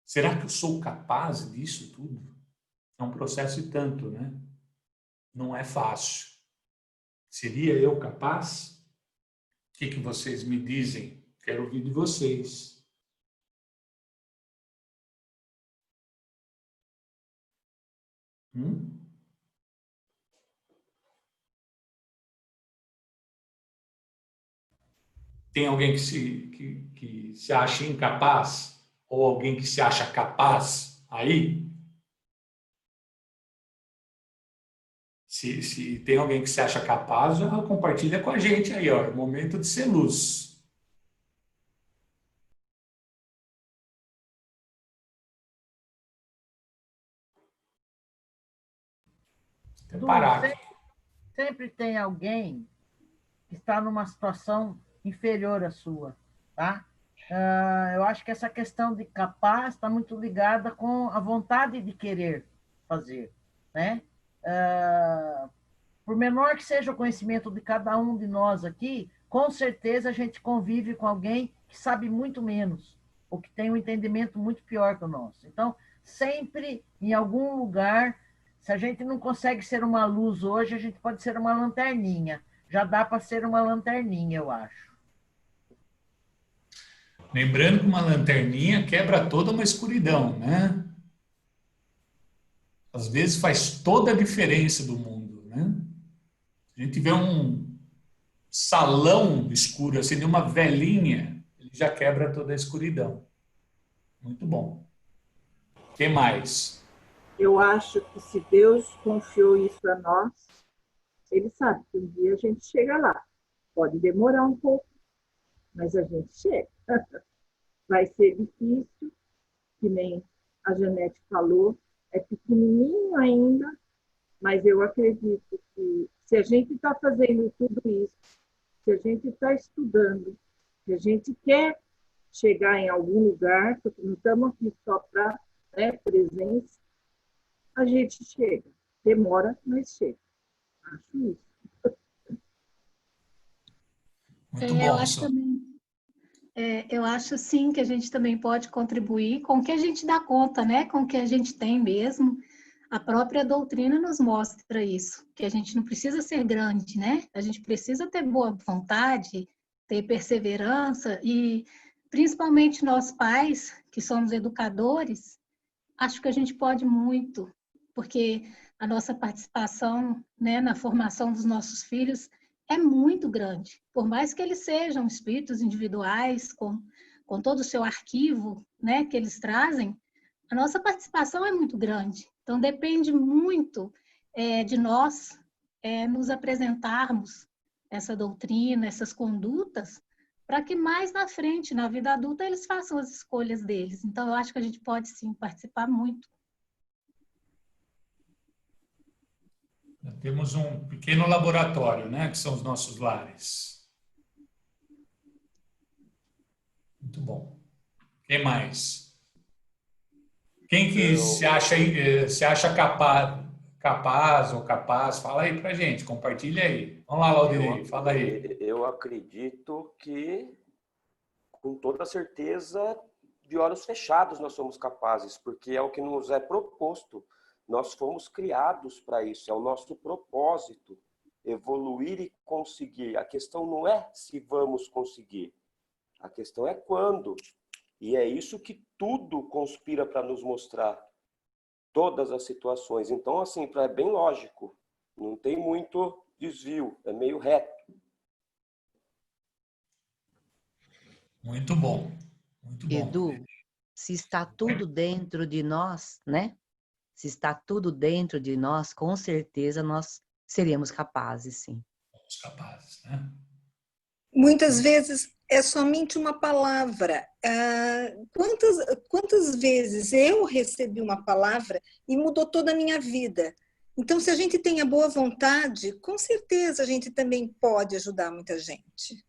Será que eu sou capaz disso tudo? É um processo e tanto, né? Não é fácil. Seria eu capaz? O que vocês me dizem? Quero ouvir de vocês. Tem alguém que se acha incapaz? Ou alguém que se acha capaz aí? Se tem alguém que se acha capaz, já compartilha com a gente aí, ó. É o momento de ser luz. Du, sempre tem alguém que está numa situação inferior à sua, tá? Eu acho que essa questão de capaz está muito ligada com a vontade de querer fazer, né? Por menor que seja o conhecimento de cada um de nós aqui, com certeza a gente convive com alguém que sabe muito menos, ou que tem um entendimento muito pior que o nosso. Então, sempre, em algum lugar, se a gente não consegue ser uma luz hoje, a gente pode ser uma lanterninha. Já dá para ser uma lanterninha, eu acho. Lembrando que uma lanterninha quebra toda uma escuridão, né? Às vezes faz toda a diferença do mundo, né? A gente vê um salão escuro, assim, de uma velinha, ele já quebra toda a escuridão. Muito bom. O que mais? Eu acho que se Deus confiou isso a nós, Ele sabe que um dia a gente chega lá. Pode demorar um pouco, mas a gente chega. Vai ser difícil, que nem a Janete falou, é pequenininho ainda, mas eu acredito que se a gente está fazendo tudo isso, se a gente está estudando, se a gente quer chegar em algum lugar, porque não estamos aqui só para presença, a gente chega. Demora, mas chega. Acho isso. Muito bom, eu acho sim que a gente também pode contribuir com o que a gente dá conta, né? Com o que a gente tem mesmo. A própria doutrina nos mostra isso, que a gente não precisa ser grande, né? A gente precisa ter boa vontade, ter perseverança e, principalmente nós pais, que somos educadores, acho que a gente pode muito, porque a nossa participação, né, na formação dos nossos filhos é muito grande. Por mais que eles sejam espíritos individuais, com todo o seu arquivo, né, que eles trazem, a nossa participação é muito grande. Então, depende muito de nós nos apresentarmos essa doutrina, essas condutas, para que mais na frente, na vida adulta, eles façam as escolhas deles. Então, eu acho que a gente pode, sim, participar muito. Temos um pequeno laboratório, né, que são os nossos lares. Muito bom. Quem mais? Quem que se acha capaz ou capaz? Fala aí pra gente, compartilha aí. Vamos lá, Laudir, fala aí. Eu acredito que, com toda certeza, de olhos fechados nós somos capazes, porque é o que nos é proposto. Nós fomos criados para isso, é o nosso propósito, evoluir e conseguir. A questão não é se vamos conseguir, a questão é quando. E é isso que tudo conspira para nos mostrar, todas as situações. Então, assim, é bem lógico, não tem muito desvio, é meio reto. Muito bom, muito bom. Edu, se está tudo dentro de nós, né? Se está tudo dentro de nós, com certeza nós seremos capazes, sim. Somos capazes, né? Muitas vezes é somente uma palavra. Quantas vezes eu recebi uma palavra e mudou toda a minha vida? Então, se a gente tem a boa vontade, com certeza a gente também pode ajudar muita gente.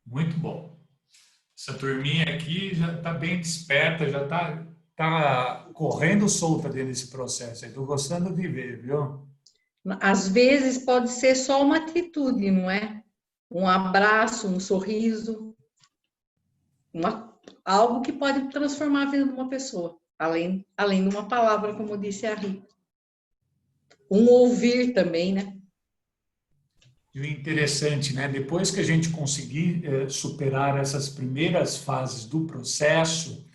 Muito bom. Essa turminha aqui já está bem desperta, já está correndo solta dentro desse processo. Estou gostando de ver, viu? Às vezes pode ser só uma atitude, não é? Um abraço, um sorriso, algo que pode transformar a vida de uma pessoa, além de uma palavra, como disse a Rita. Um ouvir também, né? E o interessante, né? Depois que a gente conseguir superar essas primeiras fases do processo,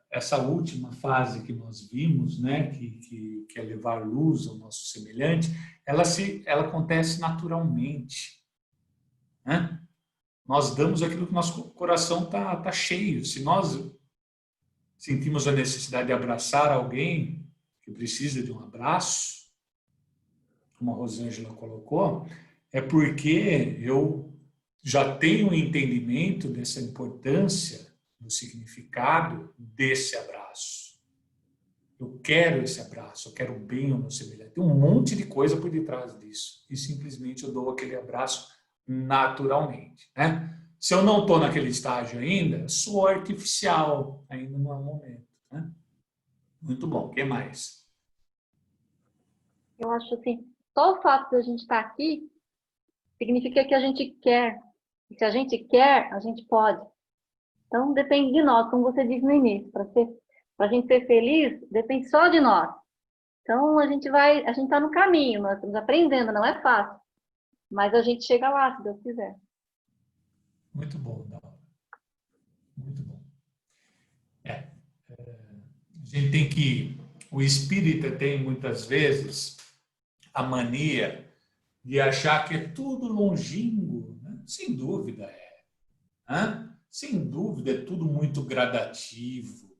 essa última fase que nós vimos, né, que é levar luz ao nosso semelhante, ela acontece naturalmente, né? Nós damos aquilo que nosso coração tá cheio. Se nós sentimos a necessidade de abraçar alguém que precisa de um abraço, como a Rosângela colocou, é porque eu já tenho um entendimento dessa importância, do significado desse abraço. Eu quero esse abraço, eu quero o bem ao meu semelhante. Tem um monte de coisa por detrás disso. E simplesmente eu dou aquele abraço naturalmente, né? Se eu não estou naquele estágio ainda, sou artificial, ainda não é o momento, né? Muito bom. O que mais? Eu acho assim, só o fato de a gente estar aqui significa que a gente quer. E se a gente quer, a gente pode. Então, depende de nós, como você disse no início. Para a gente ser feliz, depende só de nós. Então, a gente está no caminho, nós estamos aprendendo, não é fácil. Mas a gente chega lá, se Deus quiser. Muito bom, Dalva. Muito bom. A gente tem que... O espírita tem, muitas vezes, a mania de achar que é tudo longínquo, né? Sem dúvida é. Né? Sem dúvida é tudo muito gradativo.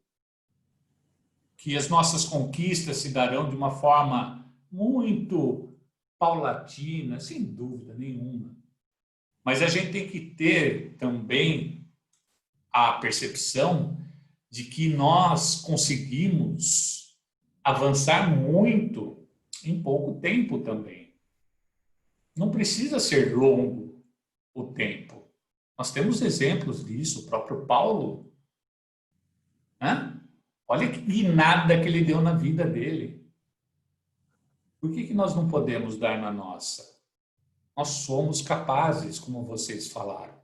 Que as nossas conquistas se darão de uma forma muito paulatina, sem dúvida nenhuma. Mas a gente tem que ter também a percepção de que nós conseguimos avançar muito em pouco tempo também. Não precisa ser longo o tempo. Nós temos exemplos disso, o próprio Paulo, né? Olha que guinada que ele deu na vida dele. Por que nós não podemos dar na nossa? Nós somos capazes, como vocês falaram.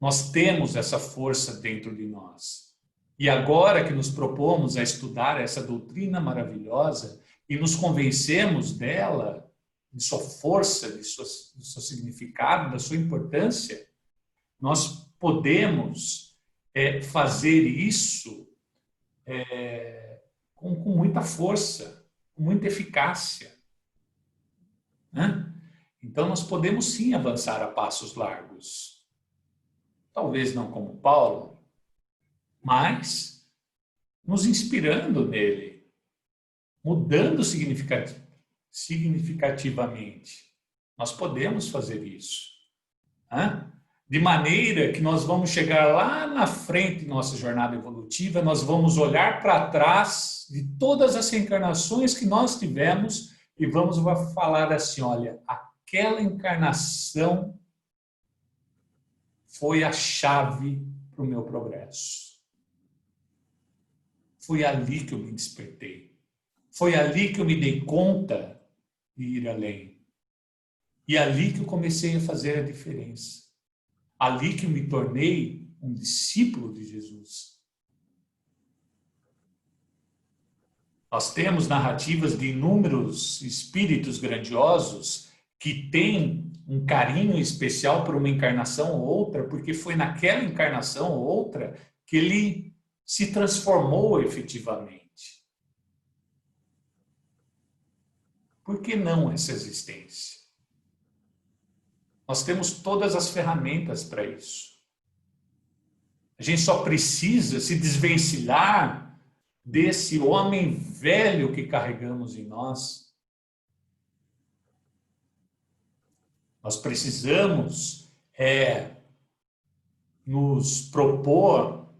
Nós temos essa força dentro de nós. E agora que nos propomos a estudar essa doutrina maravilhosa e nos convencemos dela, de sua força, de seu significado, da sua importância, nós podemos fazer isso com muita força, com muita eficácia. Né? Então, nós podemos sim avançar a passos largos. Talvez não como Paulo, mas nos inspirando nele, mudando significativamente. Nós podemos fazer isso. Né? De maneira que nós vamos chegar lá na frente de nossa jornada evolutiva, nós vamos olhar para trás de todas as reencarnações que nós tivemos e vamos falar assim, olha, aquela encarnação foi a chave para o meu progresso. Foi ali que eu me despertei. Foi ali que eu me dei conta de ir além. E ali que eu comecei a fazer a diferença. Ali que eu me tornei um discípulo de Jesus. Nós temos narrativas de inúmeros espíritos grandiosos que têm um carinho especial por uma encarnação ou outra, porque foi naquela encarnação ou outra que ele se transformou efetivamente. Por que não essa existência? Nós temos todas as ferramentas para isso. A gente só precisa se desvencilhar desse homem velho que carregamos em nós. Nós precisamos nos propor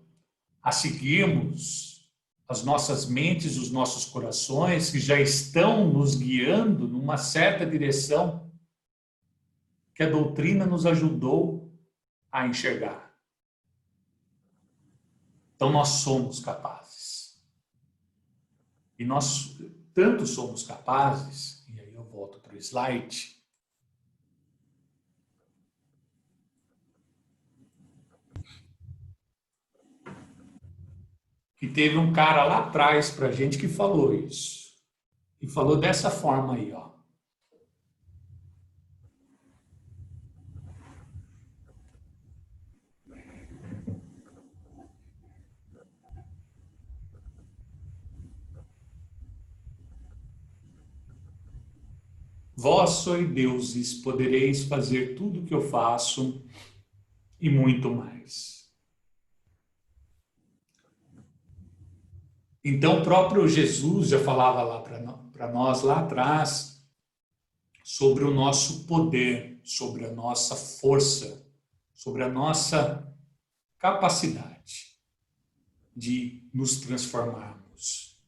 a seguirmos as nossas mentes, os nossos corações, que já estão nos guiando numa certa direção que a doutrina nos ajudou a enxergar. Então, nós somos capazes. E nós tanto somos capazes, e aí eu volto para o slide, que teve um cara lá atrás para a gente que falou isso. E falou dessa forma aí, ó. Vós sois deuses, podereis fazer tudo o que eu faço e muito mais. Então, o próprio Jesus já falava lá para nós, lá atrás, sobre o nosso poder, sobre a nossa força, sobre a nossa capacidade de nos transformarmos.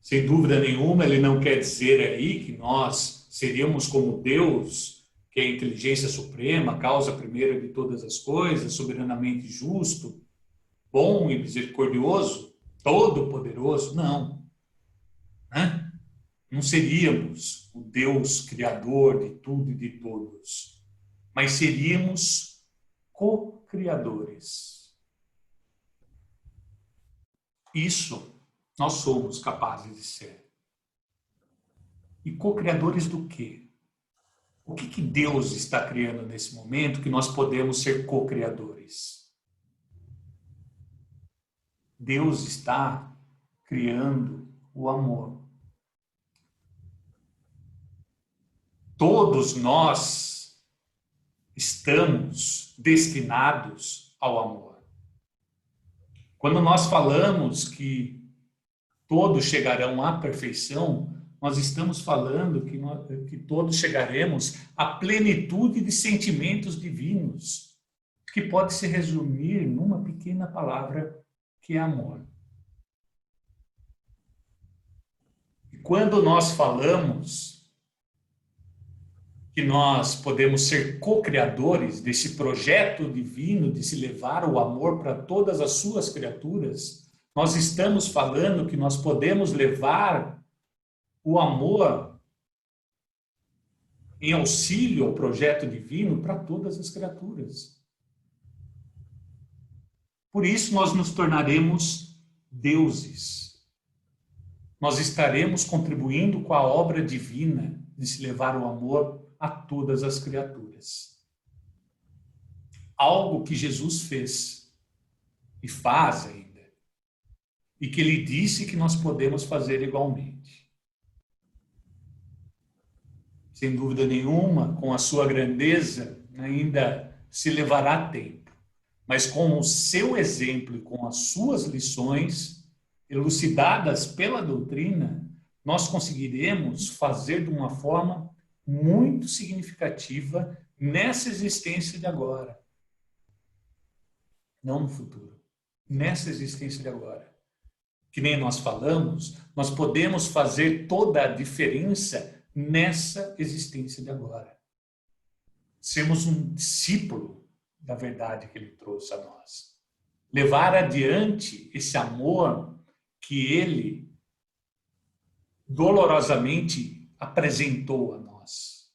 Sem dúvida nenhuma, ele não quer dizer aí que nós seríamos como Deus, que é a inteligência suprema, causa primeira de todas as coisas, soberanamente justo, bom e misericordioso, todo-poderoso. Não. Né? Não seríamos o Deus criador de tudo e de todos, mas seríamos co-criadores. Isso nós somos capazes de ser. E co-criadores do quê? O que Deus está criando nesse momento que nós podemos ser co-criadores? Deus está criando o amor. Todos nós estamos destinados ao amor. Quando nós falamos que todos chegarão à perfeição, nós estamos falando que todos chegaremos à plenitude de sentimentos divinos, que pode se resumir numa pequena palavra, que é amor. E quando nós falamos que nós podemos ser co-criadores desse projeto divino de se levar o amor para todas as suas criaturas, nós estamos falando que nós podemos levar o amor em auxílio ao projeto divino para todas as criaturas. Por isso nós nos tornaremos deuses. Nós estaremos contribuindo com a obra divina de se levar o amor a todas as criaturas. Algo que Jesus fez e faz ainda. E que ele disse que nós podemos fazer igualmente. Sem dúvida nenhuma, com a sua grandeza, ainda se levará tempo. Mas com o seu exemplo e com as suas lições, elucidadas pela doutrina, nós conseguiremos fazer de uma forma muito significativa nessa existência de agora. Não no futuro. Nessa existência de agora. Que nem nós falamos, nós podemos fazer toda a diferença nessa existência de agora. Sermos um discípulo da verdade que ele trouxe a nós. Levar adiante esse amor que ele dolorosamente apresentou a nós.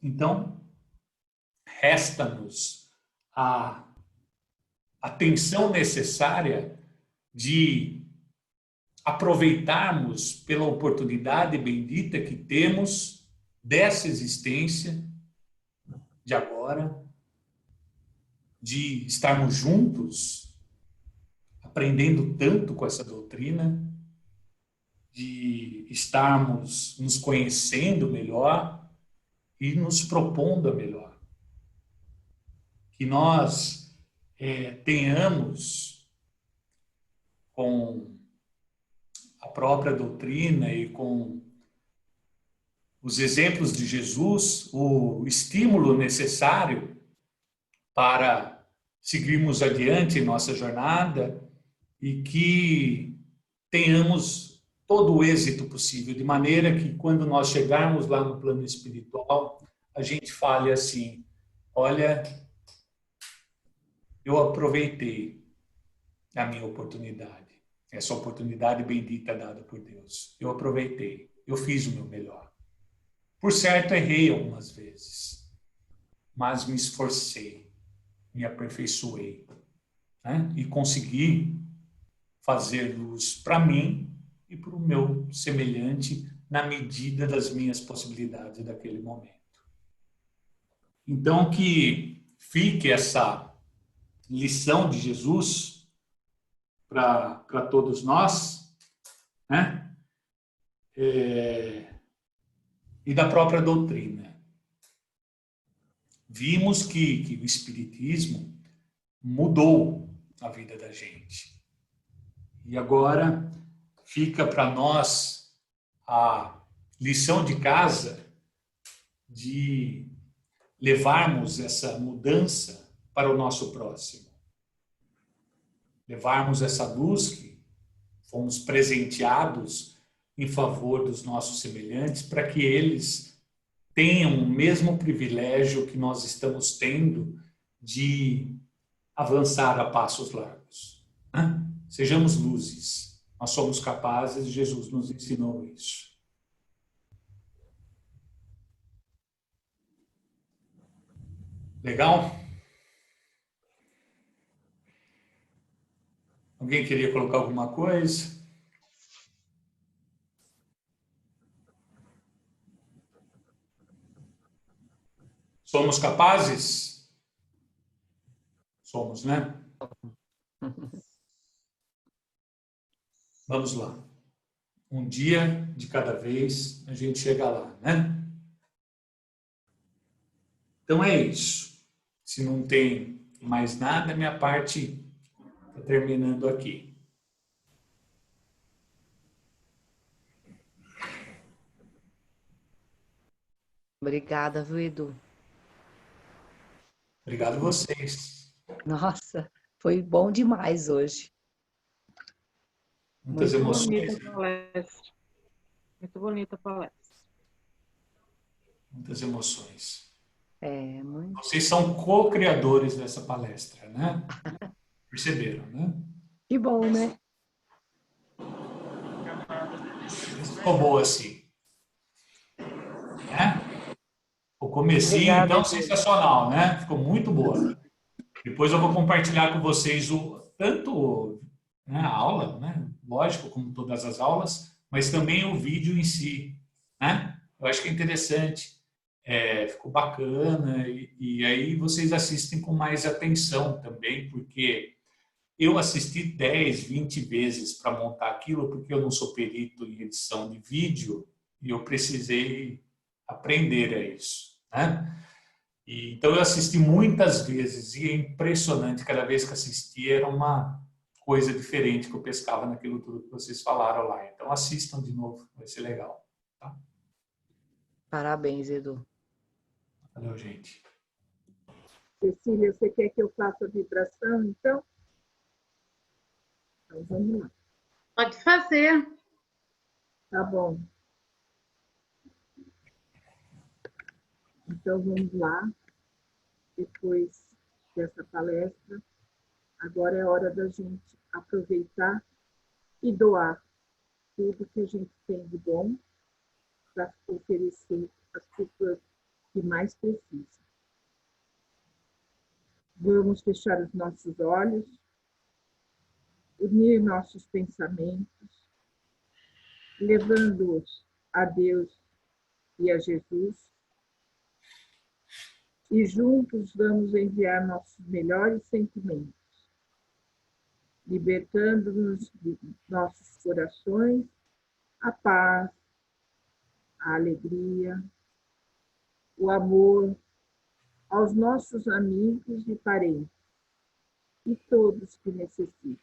Então, resta-nos a atenção necessária de aproveitarmos pela oportunidade bendita que temos dessa existência de agora, de estarmos juntos, aprendendo tanto com essa doutrina, de estarmos nos conhecendo melhor e nos propondo a melhor. Que nós tenhamos com a própria doutrina e com os exemplos de Jesus, o estímulo necessário para seguirmos adiante em nossa jornada e que tenhamos todo o êxito possível, de maneira que quando nós chegarmos lá no plano espiritual, a gente fale assim, olha, eu aproveitei a minha oportunidade. Essa oportunidade bendita dada por Deus. Eu aproveitei. Eu fiz o meu melhor. Por certo, errei algumas vezes. Mas me esforcei. Me aperfeiçoei. Né? E consegui fazer luz para mim e para o meu semelhante na medida das minhas possibilidades daquele momento. Então, que fique essa lição de Jesus para todos nós, né? E da própria doutrina. Vimos que o Espiritismo mudou a vida da gente. E agora fica para nós a lição de casa de levarmos essa mudança para o nosso próximo. Levarmos essa luz que fomos presenteados em favor dos nossos semelhantes para que eles tenham o mesmo privilégio que nós estamos tendo de avançar a passos largos, né? Sejamos luzes. Nós somos capazes, Jesus nos ensinou isso. Legal? Alguém queria colocar alguma coisa? Somos capazes? Somos, né? Vamos lá. Um dia de cada vez a gente chega lá, né? Então é isso. Se não tem mais nada, minha parte está terminando aqui. Obrigada, viu, Edu? Obrigado a vocês. Nossa, foi bom demais hoje. Muitas Muito emoções. bonita a palestra. Muito bonita a palestra. Muitas emoções. É, muito. Vocês são co-criadores dessa palestra, né? Perceberam, né? Que bom, né? Ficou boa assim. Né? O comecinho, Obrigada, então, Edu. sensacional, né? Ficou muito boa. Depois eu vou compartilhar com vocês tanto, né, a aula, né? Lógico, como todas as aulas, mas também o vídeo em si, né? Eu acho que é interessante. Ficou bacana e aí vocês assistem com mais atenção também, porque eu assisti 10, 20 vezes para montar aquilo, porque eu não sou perito em edição de vídeo e eu precisei aprender a isso, né? Então eu assisti muitas vezes e é impressionante, cada vez que assistia era uma coisa diferente que eu pescava naquilo tudo que vocês falaram lá. Então assistam de novo, vai ser legal. Tá? Parabéns, Edu. Valeu, gente. Cecília, você quer que eu faça a vibração, então? Então, vamos lá. Pode fazer. Tá bom. Então, vamos lá. Depois dessa palestra, agora é hora da gente aproveitar e doar tudo que a gente tem de bom para oferecer às pessoas que mais precisam. Vamos fechar os nossos olhos, unir nossos pensamentos, levando-os a Deus e a Jesus, e juntos vamos enviar nossos melhores sentimentos, libertando-nos de nossos corações a paz, a alegria, o amor aos nossos amigos e parentes e todos que necessitam.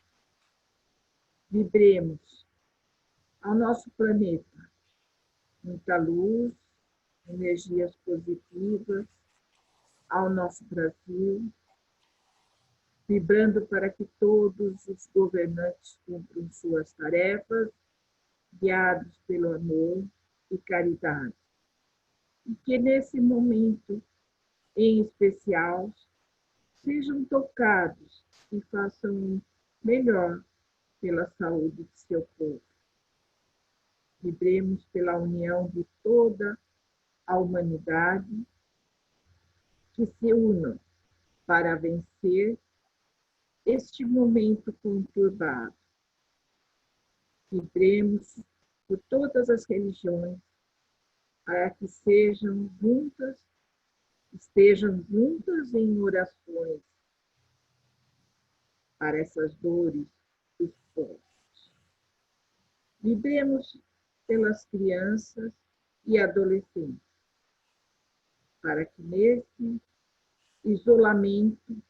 Vibremos ao nosso planeta muita luz, energias positivas, ao nosso Brasil, vibrando para que todos os governantes cumpram suas tarefas, guiados pelo amor e caridade. E que nesse momento, em especial, sejam tocados e façam melhor pela saúde de seu povo. Vibremos pela união de toda a humanidade, que se unam para vencer este momento conturbado. Vibremos por todas as religiões, para que estejam juntas em orações para essas dores dos povos. Vibremos pelas crianças e adolescentes, para que nesse isolamento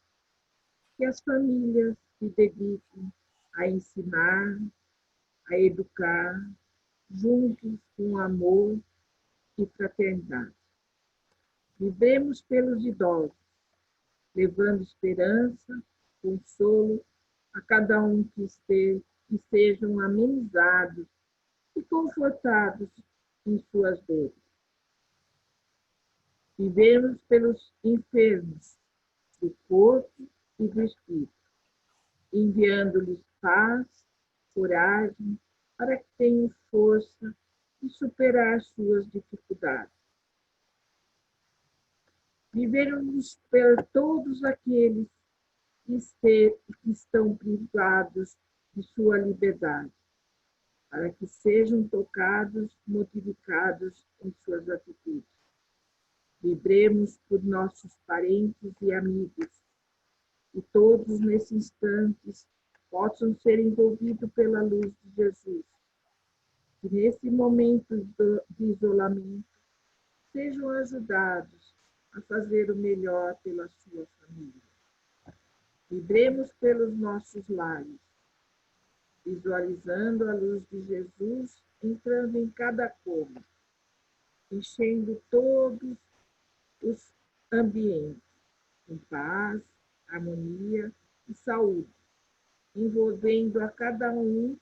que as famílias se dediquem a ensinar, a educar, juntos com amor e fraternidade. Vivemos pelos idosos, levando esperança, consolo a cada um que que sejam amenizados e confortados em suas dores. Vivemos pelos enfermos do corpo e do espírito, enviando-lhes paz, coragem, para que tenham força de superar suas dificuldades. Vivemos por todos aqueles que estão privados de sua liberdade, para que sejam tocados, modificados em suas atitudes. Vibremos por nossos parentes e amigos, e todos nesses instantes possam ser envolvidos pela luz de Jesus. Que nesse momento de isolamento sejam ajudados a fazer o melhor pela sua família. Vibremos pelos nossos lares, visualizando a luz de Jesus entrando em cada cômodo, enchendo todos os ambientes com paz, harmonia e saúde, envolvendo a cada um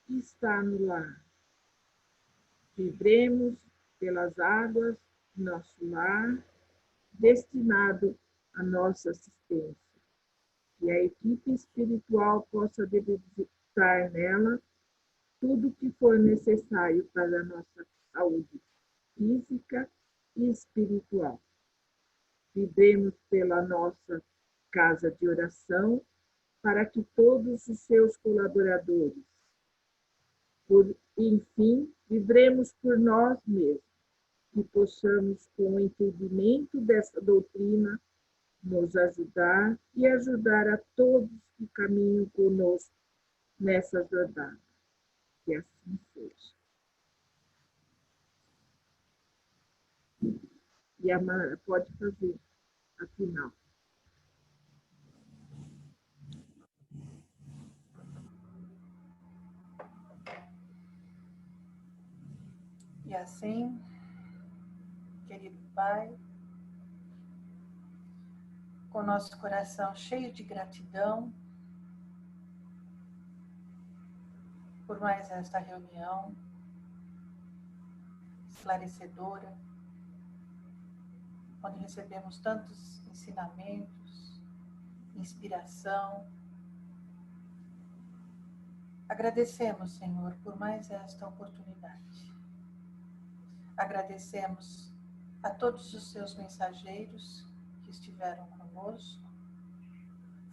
que está no lar. Vibremos pelas águas de nosso lar, destinado à nossa assistência, e a equipe espiritual possa depositar nela tudo o que for necessário para a nossa saúde física e espiritual. Vibremos pela nossa casa de oração, para que todos os seus colaboradores, enfim, vibremos por nós mesmos, que possamos, com o entendimento dessa doutrina, nos ajudar e ajudar a todos que caminham conosco nessa jornada. Que assim seja. E a Mara pode fazer a final. E assim, querido Pai, com nosso coração cheio de gratidão por mais esta reunião esclarecedora, onde recebemos tantos ensinamentos, inspiração. Agradecemos, Senhor, por mais esta oportunidade. Agradecemos a todos os seus mensageiros que estiveram conosco,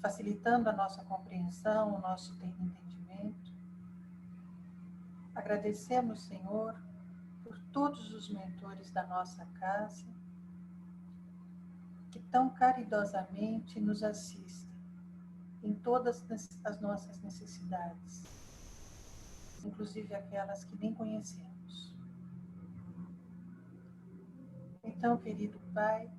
facilitando a nossa compreensão, o nosso entendimento. Agradecemos, Senhor, por todos os mentores da nossa casa, que tão caridosamente nos assistem em todas as nossas necessidades, inclusive aquelas que nem conhecemos. Então, querido Pai,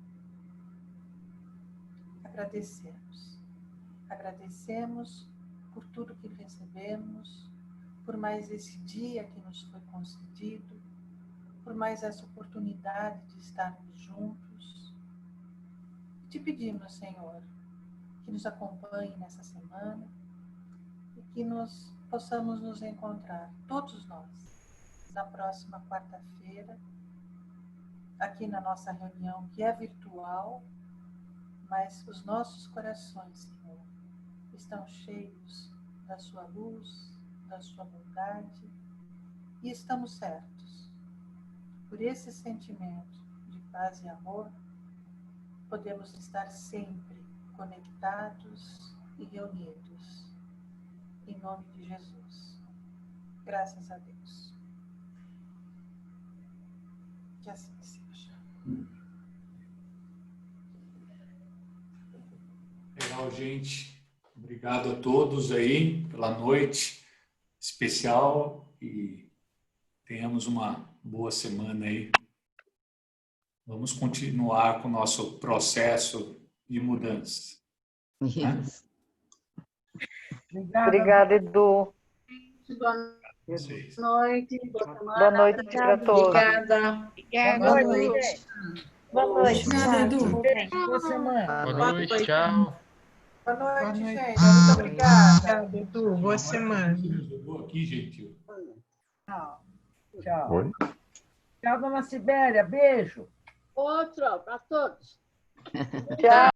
agradecemos por tudo que recebemos, por mais esse dia que nos foi concedido, por mais essa oportunidade de estarmos juntos. Te pedimos, Senhor, que nos acompanhe nessa semana e que nós possamos nos encontrar, todos nós, na próxima quarta-feira, aqui na nossa reunião, que é virtual, mas os nossos corações, Senhor, estão cheios da sua luz, da sua bondade, e estamos certos. Por esse sentimento de paz e amor, podemos estar sempre conectados e reunidos. Em nome de Jesus. Graças a Deus. Que assim seja. Legal, gente. Obrigado a todos aí pela noite especial e tenhamos uma boa semana aí. Vamos continuar com o nosso processo de mudança. Né? Obrigada, Edu. Boa noite. Boa noite para todos. Obrigada. Boa noite. Boa noite. Obrigada, Edu. Boa semana. Boa noite, tchau. Boa noite, Boa noite. gente. Muito obrigada. Obrigada, Edu. Boa semana. Jogou aqui, gentil. Tchau. Tchau. Oi? Tchau, dona Sibéria. Beijo. Outro para todos. Tchau.